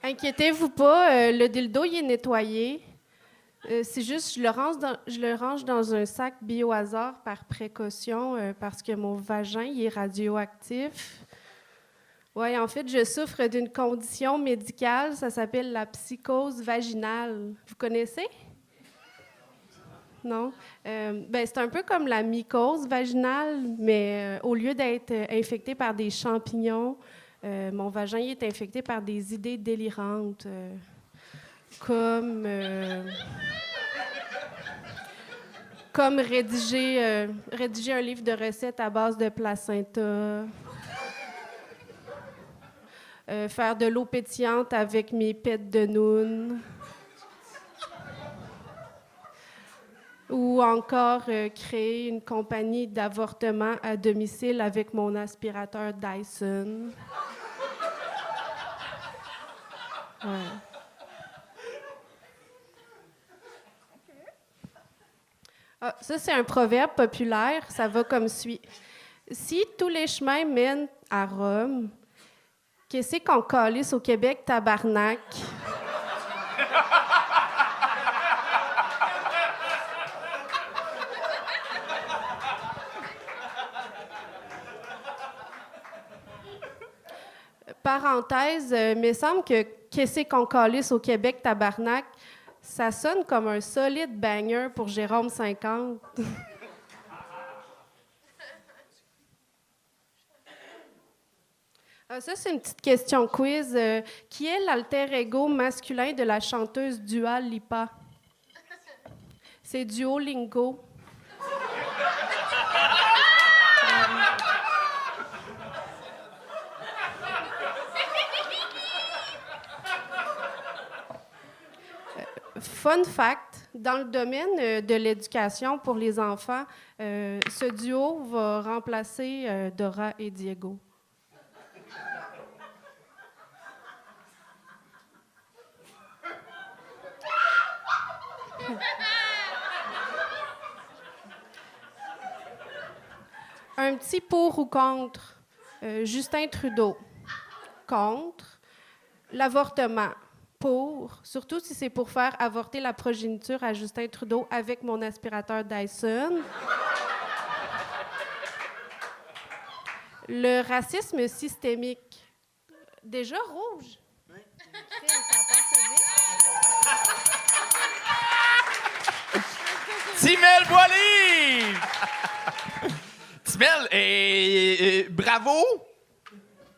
Inquiétez-vous pas, le dildo, il est nettoyé. C'est juste, je le range dans un sac bio-hasard par précaution parce que mon vagin, il est radioactif. Oui, en fait, je souffre d'une condition médicale, ça s'appelle la psychose vaginale. Vous connaissez? Non? C'est un peu comme la mycose vaginale, mais au lieu d'être infecté par des champignons, mon vagin est infecté par des idées délirantes, comme rédiger un livre de recettes à base de placenta, faire de l'eau pétillante avec mes pets de noun, ou encore créer une compagnie d'avortement à domicile avec mon aspirateur Dyson. Ouais. Ah, ça, c'est un proverbe populaire. Ça va comme suit. Si tous les chemins mènent à Rome, qu'est-ce qu'on calisse au Québec, tabarnak? Parenthèse, il me semble que qu'est-ce qu'on calisse au Québec, tabarnak, ça sonne comme un solide banger pour Jérôme 50. Ça, c'est une petite question quiz. Qui est l'alter ego masculin de la chanteuse Dua Lipa? C'est Duolingo. Fun fact, dans le domaine de l'éducation pour les enfants, ce duo va remplacer Dora et Diego. Un petit pour ou contre. Justin Trudeau. Contre. L'avortement. Pour. Surtout si c'est pour faire avorter la progéniture à Justin Trudeau avec mon aspirateur Dyson. Le racisme systémique. Déjà rouge. Oui. Ça a passé vite. Timel Boily! Timel, bravo!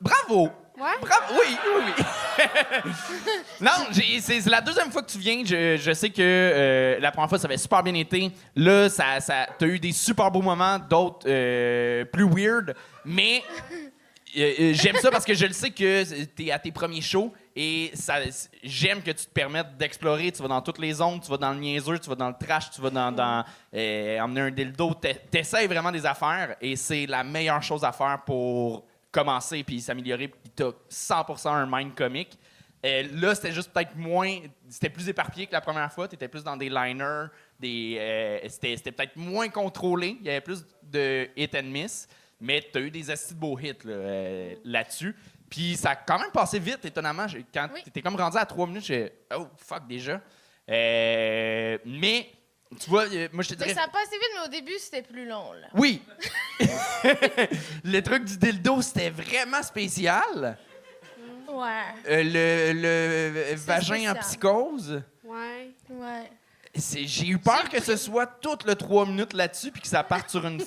Bravo! Ouais? Bravo! Oui. Non, c'est la deuxième fois que tu viens. Je sais que la première fois, ça avait super bien été. Là, t'as eu des super beaux moments, d'autres plus weird. Mais j'aime ça parce que je le sais que t'es à tes premiers shows et j'aime que tu te permettes d'explorer. Tu vas dans toutes les zones, tu vas dans le niaiseux, tu vas dans le trash, tu vas dans emmener un dildo. T'essayes vraiment des affaires et c'est la meilleure chose à faire pour commencer puis s'améliorer, puis t'as 100% un mind comique. Là, c'était juste peut-être moins... C'était plus éparpillé que la première fois. T'étais plus dans des liners, c'était peut-être moins contrôlé. Il y avait plus de hit and miss, mais t'as eu des astis de beaux hits là-dessus. Puis ça a quand même passé vite, étonnamment. Quand t'étais comme rendu à 3 minutes, j'ai « Oh, fuck, déjà! » Mais... Tu vois, moi, je te dirais... Ça a passé vite, mais au début, c'était plus long, là. Oui! Le truc du dildo, c'était vraiment spécial. Ouais. Le vagin spécial. en psychose. Ouais. J'ai eu peur que ce soit tout le 3 minutes là-dessus puis que ça parte sur un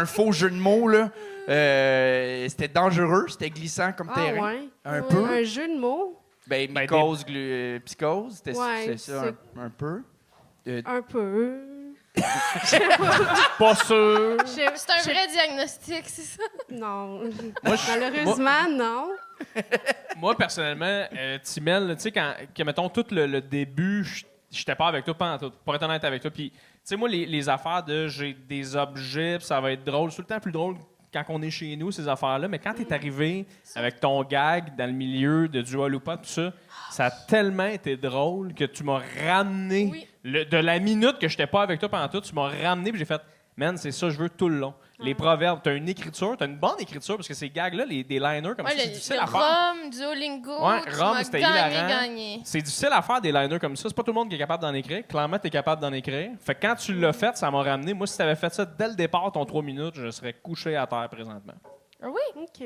faux jeu de mots, là. C'était dangereux, c'était glissant comme terrain. Ouais. Un peu. Un jeu de mots. Mycose, psychose, c'était ça un peu. Un peu. Pas sûr. C'est un vrai diagnostic, c'est ça? Non. Malheureusement, non. Moi, personnellement, Timel, tu sais, que, mettons, tout le début, j'étais pas avec toi pendant tout, pour être honnête avec toi. Puis, tu sais, moi, les affaires de j'ai des objets, puis ça va être drôle, c'est tout le temps plus drôle quand on est chez nous, ces affaires-là. Mais quand t'es arrivé avec ton gag dans le milieu de Dua Lipa, tout ça, ça a tellement été drôle que tu m'as ramené. Oui. De la minute que j'étais pas avec toi pendant tout, tu m'as ramené, puis j'ai fait... Man, c'est ça, je veux tout le long. Les proverbes, t'as une écriture, t'as une bonne écriture, parce que ces gags-là, des liners comme ça, c'est difficile à faire. Rome, Duolingo, tu m'as c'était gagné. C'est difficile à faire des liners comme ça. C'est pas tout le monde qui est capable d'en écrire. Clairement, t'es capable d'en écrire. Fait que quand tu l'as fait, ça m'a ramené. Moi, si t'avais fait ça dès le départ, ton 3 minutes, je serais couché à terre présentement. Ah oui? OK.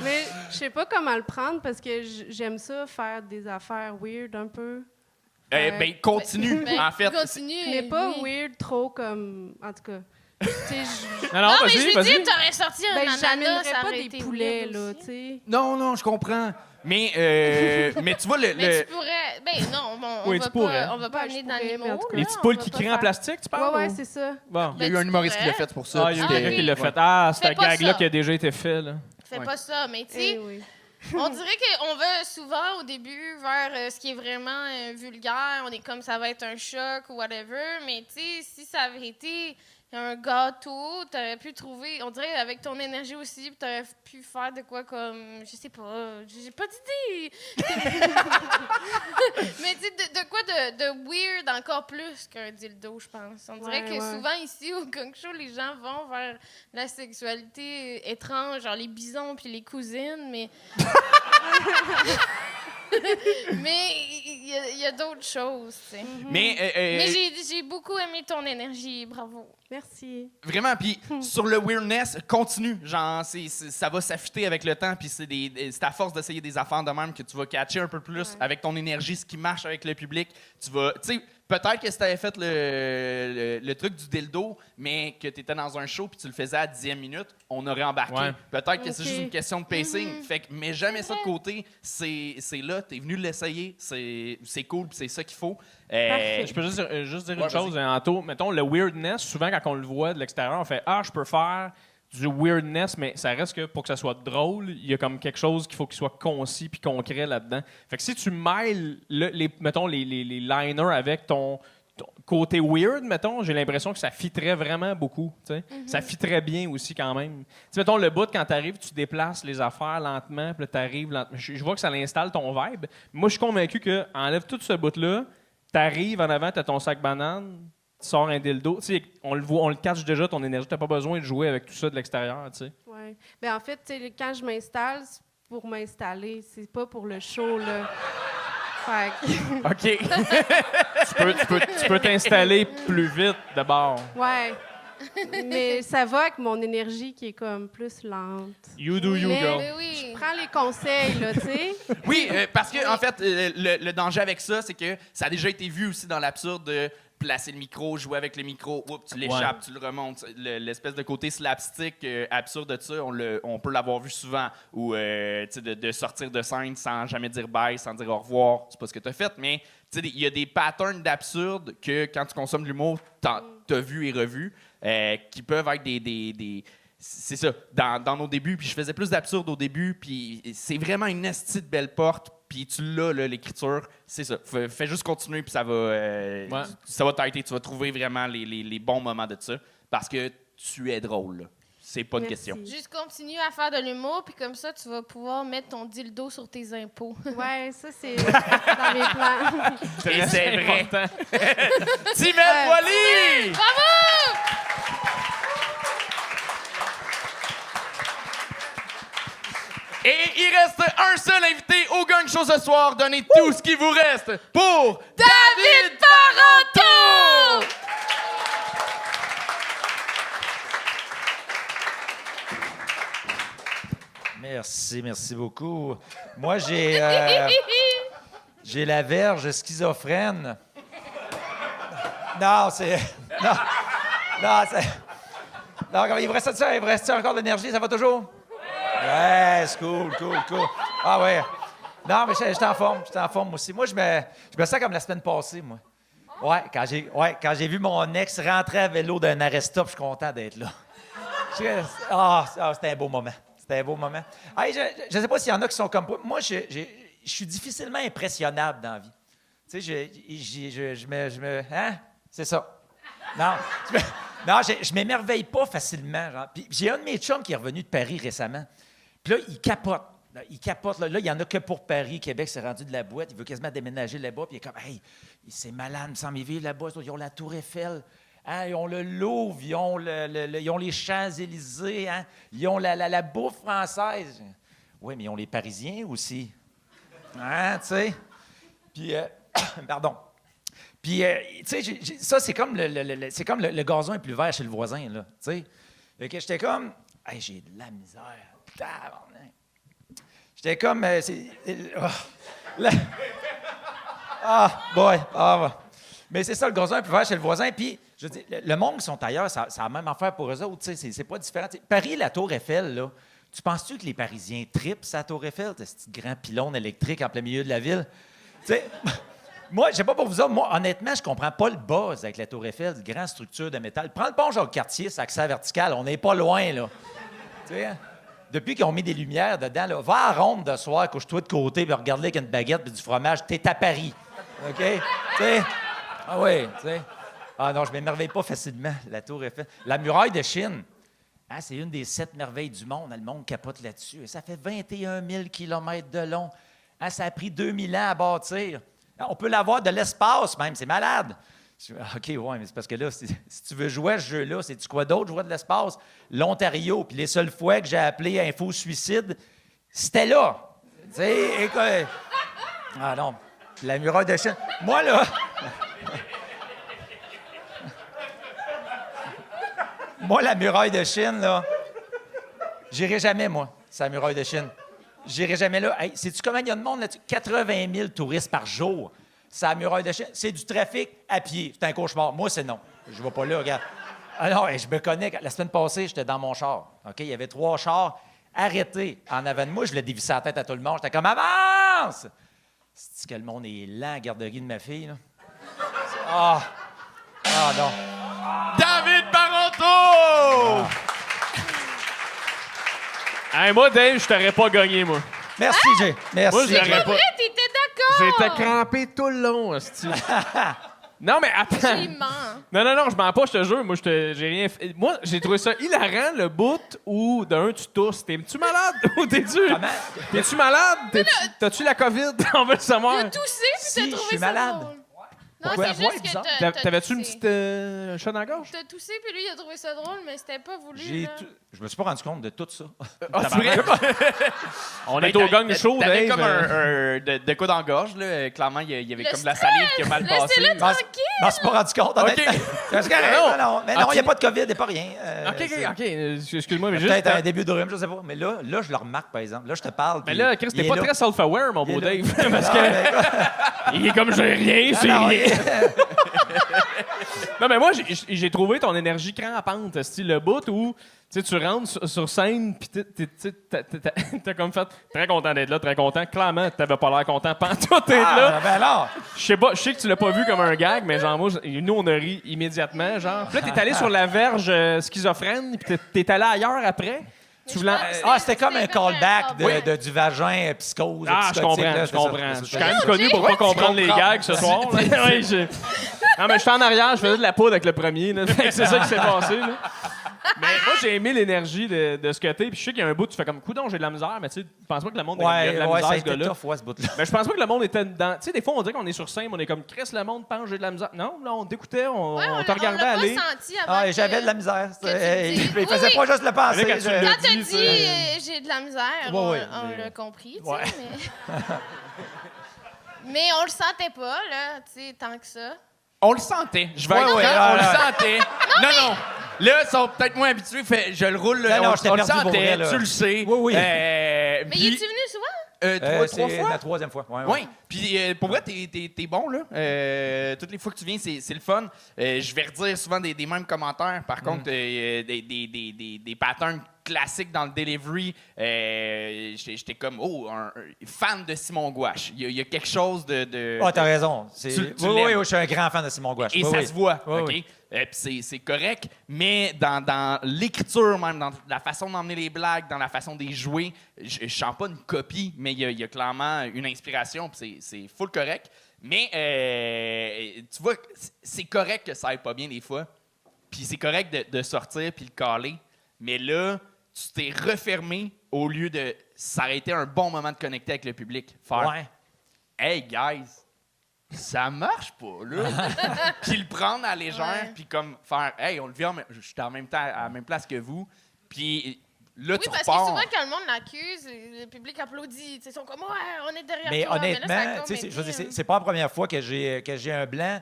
Mais je sais pas comment le prendre parce que j'aime ça faire des affaires weird un peu. Ben, continue, en fait. Continue. Mais pas weird trop comme... En tout cas... Non, mais je veux dire, t'aurais sorti un ananas, j'amènerais ça pas aurait des été poulets, weird là, aussi. tu sais. Non, je comprends. Mais tu vois, Mais tu pourrais... Ben non, on va pas amener d'animaux. Les petits poules qui crient en plastique, tu parles? Ouais, c'est ça. Bon. il y a eu un humoriste qui l'a fait pour ça. Ah, il y a eu quelqu'un qui l'a fait. Ah, c'est un pas gag-là ça. qui a déjà été fait, là. Fais pas ça, mais tu sais... On dirait qu'on va souvent au début vers ce qui est vraiment vulgaire. On est comme ça va être un choc ou whatever. Mais tu sais, si ça avait été un gâteau, t'aurais pu trouver, on dirait avec ton énergie aussi, t'aurais pu faire de quoi comme, je sais pas, j'ai pas d'idée. Mais tu sais, de quoi de weird encore plus qu'un dildo, je pense. On dirait que souvent ici au Gong Show, les gens vont vers la sexualité étrange, genre les bisons puis les cousines, mais... Mais il y a d'autres choses, tu sais. Mais j'ai beaucoup aimé ton énergie, bravo. Merci. Vraiment, puis sur le weirdness, continue. Genre, ça va s'affûter avec le temps, puis c'est à force d'essayer des affaires de même que tu vas catcher un peu plus avec ton énergie, ce qui marche avec le public. Tu sais, peut-être que si t'avais fait le truc du dildo, mais que t'étais dans un show puis tu le faisais à 10e minute, on aurait embarqué. Ouais. Peut-être que c'est juste une question de pacing. Fait que, mais jamais ça de côté. C'est là, t'es venu l'essayer, c'est cool, puis c'est ça qu'il faut. Je peux juste dire une chose, Anto. Mettons, le weirdness, souvent, quand on le voit de l'extérieur, on fait « Ah, je peux faire du weirdness », mais ça reste que pour que ça soit drôle, il y a comme quelque chose qu'il faut qu'il soit concis puis concret là-dedans. Fait que si tu mêles, mettons, les liners avec ton côté weird, mettons, j'ai l'impression que ça fitterait vraiment beaucoup. Ça fitterait bien aussi quand même. T'sais, mettons, le bout, quand t'arrives, tu déplaces les affaires lentement, puis là, t'arrives lentement. Je vois que ça l'installe ton vibe. Moi, je suis convaincu que enlève tout ce bout-là, t'arrives en avant, t'as ton sac banane, tu sors un dildo. T'sais, on le voit, on le catch déjà, ton énergie. T'as pas besoin de jouer avec tout ça de l'extérieur. Oui. Ben, en fait, quand je m'installe, c'est pour m'installer. C'est pas pour le show, là. OK. tu peux t'installer plus vite d'abord. Ouais. Mais ça va avec mon énergie qui est comme plus lente. You do you, girl. Mais oui. Je prends les conseils, là, tu sais. Oui, parce que en fait, le danger avec ça, c'est que ça a déjà été vu aussi dans l'absurde de placer le micro, jouer avec le micro, tu l'échappes, tu le remontes. L'espèce de côté slapstick absurde de ça, on peut l'avoir vu souvent. Ou de sortir de scène sans jamais dire bye, sans dire au revoir. C'est pas ce que tu as fait, mais il y a des patterns d'absurde que quand tu consommes l'humour, t'as vu et revu, qui peuvent être des c'est ça, dans nos débuts, puis je faisais plus d'absurde au début, puis c'est vraiment une estie de belle porte, puis tu l'as, là, l'écriture, c'est ça. Fais juste continuer, puis ça va t'arrêter, tu vas trouver vraiment les bons moments de ça, parce que tu es drôle, là. C'est pas une question. Juste continue à faire de l'humour, puis comme ça, tu vas pouvoir mettre ton dildo sur tes impôts. Ouais, ça, c'est dans mes plans. Et c'est vrai. Timette Wally! Bravo! Et il reste un seul invité au Gang Show ce soir. Donnez tout ce qui vous reste pour David Parenteau! Merci beaucoup. Moi, j'ai la verge schizophrène. Non, c'est... Non, c'est... Non, il me reste encore de l'énergie, ça va toujours? Ouais, c'est cool. Ah ouais. Non, mais j'étais en forme aussi. Moi, je me sens comme la semaine passée, moi. Ouais, quand j'ai vu mon ex rentrer à vélo d'un arrêt-stop, je suis content d'être là. C'était un beau moment. Hey, je ne sais pas s'il y en a qui sont comme moi. Moi, je suis difficilement impressionnable dans la vie. Tu sais, hein? C'est ça. Non, je m'émerveille pas facilement. Genre. Puis j'ai un de mes chums qui est revenu de Paris récemment. Puis là, il capote. Il capote. Là, il n'y en a que pour Paris. Québec, c'est rendu de la boîte. Il veut quasiment déménager là-bas. Puis il est comme, hey, c'est malade, il me semble, ils vivent là-bas. Ils ont la Tour Eiffel. Hein, ils ont le Louvre. Ils ont, ils ont les Champs-Élysées. Hein, ils ont la bouffe française. Oui, mais ils ont les Parisiens aussi. Hein, tu sais? Puis, pardon. Puis, tu sais, ça, c'est comme le gazon est plus vert chez le voisin, là. Tu sais? Fait que j'étais comme, hey, j'ai de la misère. Tabarnak. J'étais comme, mais c'est ça, le gazon est plus vert chez le voisin. Puis, je dis, le monde qui sont ailleurs, ça a la même affaire pour eux autres. Tu sais, c'est pas différent. T'sais, Paris, la Tour Eiffel, là. Tu penses-tu que les Parisiens tripent sa Tour Eiffel? Ce petit grand pylône électrique en plein milieu de la ville? Tu sais, moi, je sais pas pour vous autres, moi, honnêtement, je comprends pas le buzz avec la Tour Eiffel, une grande structure de métal. Prends le pont Jacques-Cartier, c'est accès vertical, on n'est pas loin, là. Tu sais, depuis qu'ils ont mis des lumières dedans, là, va à Ronde de soir, couche-toi de côté, puis regarde-les avec une baguette et du fromage, t'es à Paris. OK? Tu sais? Ah oui, tu sais. Ah non, je m'émerveille pas facilement, la Tour Eiffel. La muraille de Chine. Hein, c'est une des 7 merveilles du monde. Le monde capote là-dessus. Ça fait 21 000 km de long. Hein, ça a pris 2000 ans à bâtir. On peut l'avoir de l'espace même. C'est malade. OK, ouais, mais c'est parce que là, si tu veux jouer à ce jeu-là, c'est-tu quoi d'autre, jouer de l'espace? L'Ontario. Puis les seules fois que j'ai appelé Info Suicide, c'était là. Tu sais, écoute. Ah non. La muraille de Chine. Moi, là. Moi, la muraille de Chine, là, j'irai jamais, moi, c'est la muraille de Chine. J'irai jamais là. Hey, sais-tu comment il y a de monde là-dessus? 80 000 touristes par jour. C'est la muraille de Chine. C'est du trafic à pied. C'est un cauchemar. Moi, c'est non. Je ne vais pas là, regarde. Alors, je me connais. La semaine passée, j'étais dans mon char. OK? Il y avait 3 chars arrêtés en avant de moi. Je l'ai dévissé la tête à tout le monde. J'étais comme, avance! C'est que le monde est lent à la garderie de ma fille, là. Ah! Ah, non. David Baronto! Hey, moi, Dave, je t'aurais pas gagné, moi. Merci, Jay. Merci. Moi, je l'aurais pas. Après, t'étais d'accord! J'étais crampé tout le long, hostie. Non, mais attends. J'y mens. Non, je mens pas, je te jure. Moi, j'ai rien fait. Moi, j'ai trouvé ça hilarant, le bout où, d'un, tu tousses. T'es-tu malade ou t'es-tu? T'es-tu malade? T'as-tu la COVID? On veut le savoir. Il a toussé, puis t'as trouvé ça malade. drôle. Non, c'est juste que T'avais-tu une petite chat dans la gorge? T'as toussé, puis lui, il a trouvé ça drôle, mais c'était pas voulu. Je me suis pas rendu compte de tout ça. Ah, c'est vrai? On est au gang chaud, Dave. T'avais comme de quoi dans la gorge, là. Clairement, il y avait comme de la salive qui a mal passé. Laissez-le tranquille! Je m'en suis pas rendu compte, honnêtement. C'est correct, non. Mais non, il n'y a pas de COVID, il n'y a pas rien. OK. Excuse-moi, mais juste... Peut-être un début de rhume, je sais pas. Mais là, je le remarque, par exemple. Là, je te parle. Mais là, Chris, t'es pas très self-aware, mon beau Dave. Parce que... Il est comme, j'ai rien, c'est rien. Non, mais moi, j'ai trouvé ton énergie crampante, style le bout où tu rentres sur scène, puis t'as comme fait très content d'être là, très content. Clairement, t'avais pas l'air content pantoute d'être là. Ben alors. Je sais que tu l'as pas vu comme un gag, mais genre, moi, nous, on a ri immédiatement. Genre. Puis là, t'es allé sur la verge schizophrène, puis t'es allé ailleurs après. C'était comme un callback du vagin psychose. Ah, je comprends. Je suis quand même connu pour pas comprendre les gags ce soir. Non, mais je suis en arrière, je faisais de la poudre avec le premier. C'est ça qui s'est passé. Là. Mais moi, j'ai aimé l'énergie de ce côté. Puis je sais qu'il y a un bout, tu fais comme coudon, j'ai de la misère, mais tu sais, je pense pas que le monde ait de la misère, ce gars-là. Ce bout-là. Mais je pense pas que le monde était dedans. Tu sais, des fois, on dirait qu'on est sur scène, on est comme Chris, le monde pense j'ai de la misère. Non, là, on t'écoutait, on te regardait aller. J'avais de la misère. Il faisait pas juste le penser. Quand t'as dit j'ai de la misère, on l'a compris, tu sais, mais on le sentait pas, là, tu sais, tant que ça. On le sentait. Je vais être franc, on le sentait. Non. Là, ils sont peut-être moins habitués. Je le roule. On le sentait, tu le sais. Oui. Mais il est-tu venu souvent? 3 fois? C'est la 3e fois. Oui. Puis pour vrai, t'es bon, là. Toutes les fois que tu viens, c'est le fun. Je vais redire souvent des mêmes commentaires. Par contre, des patterns classiques dans le delivery. J'étais comme, un fan de Simon Gouache. Il y a quelque chose de... Ah, t'as raison. Tu oui, je suis un grand fan de Simon Gouache. Et ça se voit, OK? Puis c'est correct, mais dans l'écriture même, dans la façon d'emmener les blagues, dans la façon de les jouer, je chante pas une copie, mais il y a clairement une inspiration, puis c'est full correct. Mais tu vois, c'est correct que ça aille pas bien des fois, puis c'est correct de sortir puis le caler, mais là, tu t'es refermé au lieu de ça aurait été un bon moment de connecter avec le public. Faire Ouais. Hey, guys, ça marche pas, là. Puis le prendre à la légère, puis comme faire Hey, on le vit, je suis en même temps à la même place que vous. Puis là, Oui, tu parce que repars. souvent, quand le monde l'accuse, le public applaudit. Ils sont comme, ouais, on est derrière Mais toi. honnêtement, là, ça a tu sais, comme je veux dire, été, c'est pas la première fois que j'ai un blanc,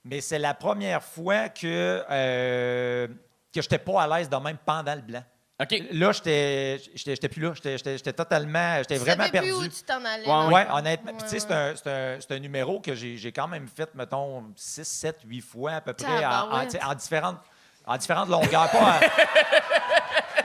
mais c'est la première fois que j'étais pas à l'aise de même pendant le blanc. OK. Là, j'étais plus là. J'étais totalement... J'étais vraiment savais perdu. plus où tu t'en allais. Ouais, honnêtement. Puis, Ouais, tu sais, c'est un numéro que j'ai quand même fait, mettons, 6, 7, 8 fois à peu près, Tabarouette. tu sais, en différentes longueurs. Pas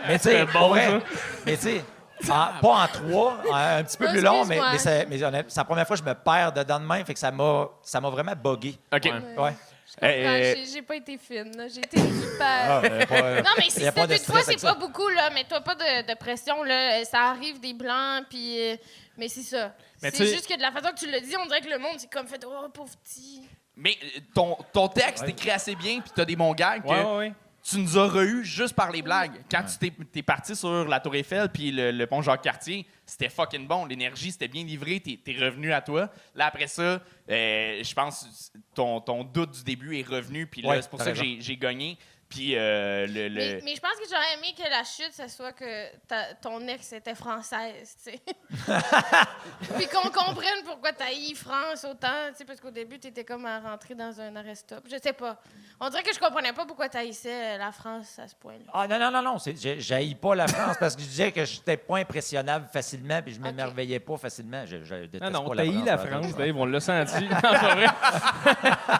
mais tu sais, bon, vrai. ça. Mais tu sais, pas en 3, un petit peu plus long, mais c'est la première fois que je me perds dedans de même, fait que ça m'a vraiment buggé. OK. Ouais. J'ai pas été fine, là. J'ai été hyper. Non, mais si y a pas de cette fois, stress c'est avec pas ça. beaucoup, là. Mets-toi pas de pression, là. Ça arrive des blancs, puis. Mais c'est ça. Mais C'est tu sais- juste que de la façon que tu l'as dit, on dirait que le monde, c'est comme fait, oh, pauvre petit. Mais ton texte est écrit assez bien, puis t'as des bons gags que Ouais. tu nous as re-eu juste par les blagues. Quand tu t'es parti sur la Tour Eiffel puis le pont Jacques-Cartier, c'était fucking bon. L'énergie, c'était bien livré. T'es revenu à toi. Là, après ça, je pense ton doute du début est revenu. Puis là, Ouais, c'est pour t'as ça que raison. j'ai gagné. Puis Mais je pense que j'aurais aimé que la chute, ce soit que ton ex était française, tu sais. Puis qu'on comprenne pourquoi t'as haï France autant, tu sais, parce qu'au début, t'étais comme à rentrer dans un arrêt-stop. Je sais pas. On dirait que je comprenais pas pourquoi t'haïssais la France à ce point-là. Ah non. J'haïs pas la France parce que je disais que j'étais pas impressionnable facilement puis je m'émerveillais pas facilement. Je déteste Non, pas t'as eu la France. France, Dave, on l'a senti. Non, c'est pas vrai.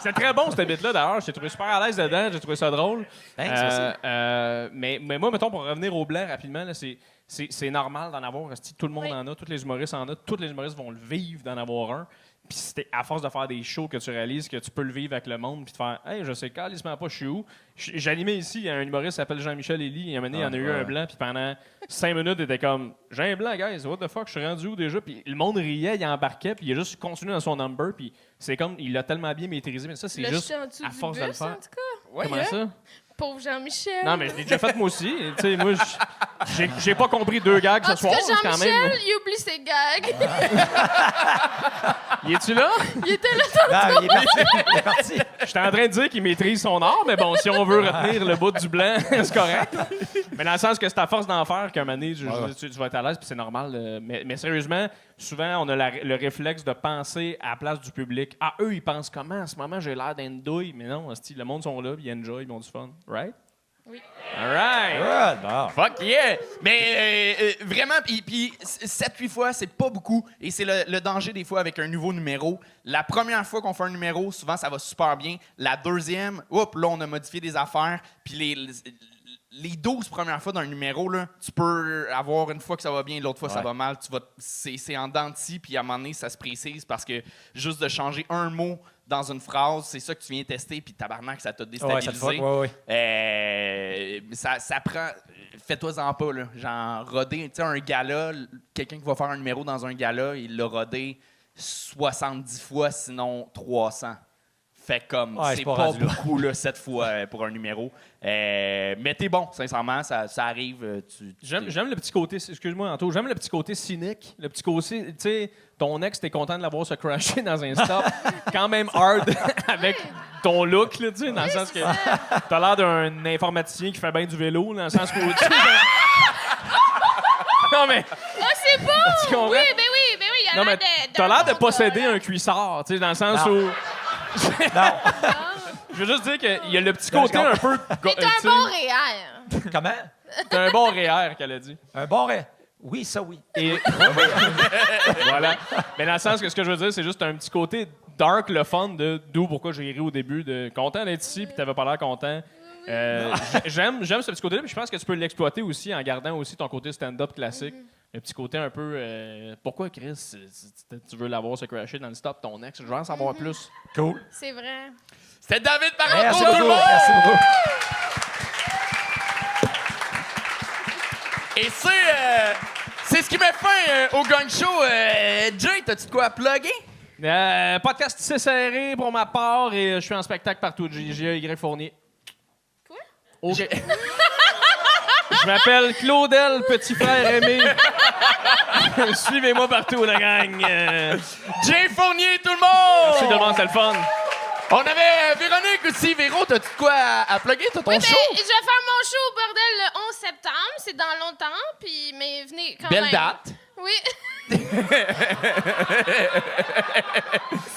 C'est très bon, cette bit-là, d'ailleurs. J'ai trouvé super à l'aise dedans, j'ai trouvé ça drôle. Thanks, merci. Mais moi, mettons, pour revenir au blanc rapidement, là, c'est normal d'en avoir. Tout le monde en a, tous les humoristes en ont. Tous les humoristes vont le vivre d'en avoir un. Puis c'était à force de faire des shows que tu réalises que tu peux le vivre avec le monde puis de faire « Hey, je sais calissement pas, je suis où? » J'animais ici, il y a un humoriste qui s'appelle Jean-Michel Elie. Il y a un a eu un blanc, puis pendant 5 minutes, il était comme « J'ai un blanc, guys, what the fuck, je suis rendu où déjà? » Puis le monde riait, il embarquait, puis il a juste continué dans son number, puis c'est comme, il l'a tellement bien maîtrisé. Mais ça, c'est Là, juste j'étais en dessous à du force de le bus, faire. en tout cas. Ouais, Comment ça? Pauvre Jean-Michel. Non, mais je l'ai déjà fait moi aussi. Tu sais, moi, j'ai pas compris 2 gags En ce tout soir. cas, c'est quand Jean-Michel, même... il oublie ses gags. Y es-tu là? Il était là Non, il est parti. J'étais en train de dire qu'il maîtrise son art, mais bon, si on veut retenir le bout du blanc, c'est correct. Mais dans le sens que c'est à force d'en faire qu'à un moment donné, tu vas être à l'aise, puis c'est normal. Mais sérieusement, souvent, on a le réflexe de penser à la place du public. Ah, eux, ils pensent comment? En ce moment, j'ai l'air d'un douille. Mais non, le monde sont là, puis ils enjoy, ils ont du fun. Right? Oui. All right! Good. Bon. Fuck yeah! Mais vraiment, puis 7-8 fois, c'est pas beaucoup. Et c'est le danger des fois avec un nouveau numéro. La première fois qu'on fait un numéro, souvent, ça va super bien. La deuxième, là, on a modifié des affaires. Puis les 12 premières fois d'un numéro, là, tu peux avoir une fois que ça va bien, l'autre fois ça va mal. C'est en dents de scie, puis à un moment donné, ça se précise parce que juste de changer un mot dans une phrase, c'est ça que tu viens tester, puis tabarnak, ça t'a déstabilisé. Ça prend... Fais-toi-en pas, là. Genre, roder, tu sais, un gala, quelqu'un qui va faire un numéro dans un gala, il l'a rodé 70 fois, sinon 300. Fait comme, c'est pas beaucoup, là, 7 fois pour un numéro. Mais t'es bon, sincèrement, ça arrive. J'aime le petit côté, excuse-moi Anto, j'aime le petit côté cynique, le petit côté, tu sais, ton ex, t'es content de l'avoir se crasher dans un stop, quand même hard avec ton look, là, tu sais, dans le sens que t'as l'air d'un informaticien qui fait bien du vélo, dans le sens où... Non, mais... Ah, c'est bon! Tu comprends? Oui, ben oui, il a Non, l'air mais de... t'as l'air de posséder un cuissard, tu sais, dans le sens où... Non. Je veux juste dire qu'il y a le petit côté un peu... Mais t'as un bon REER. Comment? T'as un bon REER, qu'elle a dit. Un bon ré. Oui, ça oui. Et voilà. Mais dans le sens que ce que je veux dire, c'est juste un petit côté dark, le fun, d'où pourquoi j'ai ri au début, de content d'être ici, puis t'avais pas l'air content. J'aime ce petit côté-là, puis je pense que tu peux l'exploiter aussi en gardant aussi ton côté stand-up classique. Le petit côté un peu... pourquoi, Chris, tu veux l'avoir se crasher dans le stop, ton ex? Je veux en savoir plus. Cool. C'est vrai. C'était David Parenteau, Merci tout le beaucoup. monde! Merci beaucoup. Et c'est ce qui met fin au Gang Show. Jay, t'as-tu de quoi à plugger? Podcast tissé serré pour ma part, et je suis en spectacle partout. J.Y. Fournier. Quoi? Je m'appelle Claudel, petit frère aimé. Suivez-moi partout, la gang. Jay Fournier, tout le monde! Merci tout le monde, c'est le fun. On avait Véronique aussi. Véro, t'as-tu de quoi à plugger? T'as ton Oui, show? je vais faire mon show au bordel le 11 septembre. C'est dans longtemps, mais venez quand Belle même. date. Oui.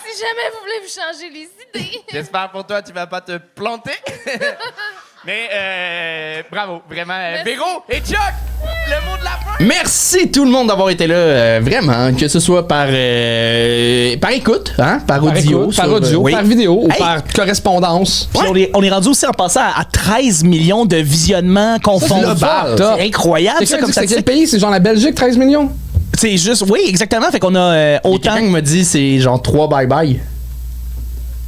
Si jamais vous voulez vous changer les idées. J'espère pour toi, tu vas pas te planter. Mais bravo, vraiment. Véro et Chuck, le mot de la fin. Merci tout le monde d'avoir été là, vraiment, que ce soit par écoute, hein, par audio, Par audio, oui. par vidéo ou Hey. par correspondance. Puis on est rendu aussi en passant à 13 millions de visionnements confondus. global. C'est incroyable, ça, comme C'est quel statistique. pays? C'est genre la Belgique, 13 millions? C'est juste, oui, exactement. Fait qu'on a autant. Quelqu'un m'a dit c'est genre 3 bye-bye.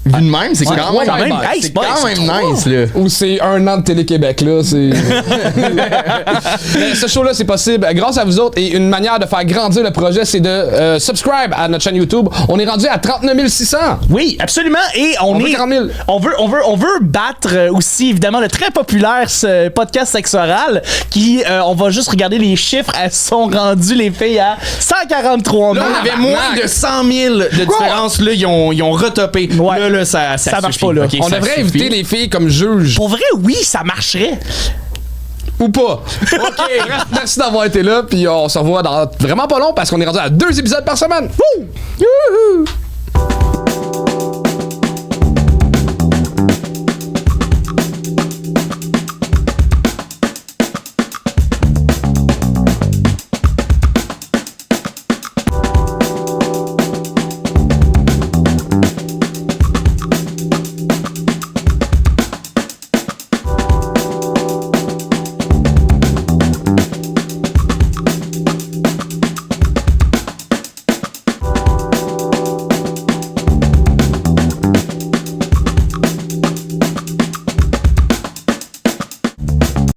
Vu de même, c'est Ouais, quand même, quand même, bye-bye. hey, C'est c'est quand pas- même c'est nice, là. Ou c'est 1 an de Télé-Québec, là. C'est... Mais ce show-là, c'est possible grâce à vous autres. Et une manière de faire grandir le projet, c'est de subscribe à notre chaîne YouTube. On est rendu à 39 600. Oui, absolument. Et On veut 40 000. on veut battre aussi, évidemment, le très populaire ce podcast Sexe Oral qui, on va juste regarder les chiffres, elles sont rendues, les filles, à 143 000. Là, on avait moins de 100 000 de différence. Là, ils ont retopé. Ouais. Là, ça marche suffit. pas, là. Ok, On ça devrait suffit. inviter les filles comme juges. Pour vrai, oui, ça marcherait. Ou pas. OK. Merci d'avoir été là. Puis on se revoit dans vraiment pas long parce qu'on est rendu à 2 épisodes par semaine. Wouh! Youhou!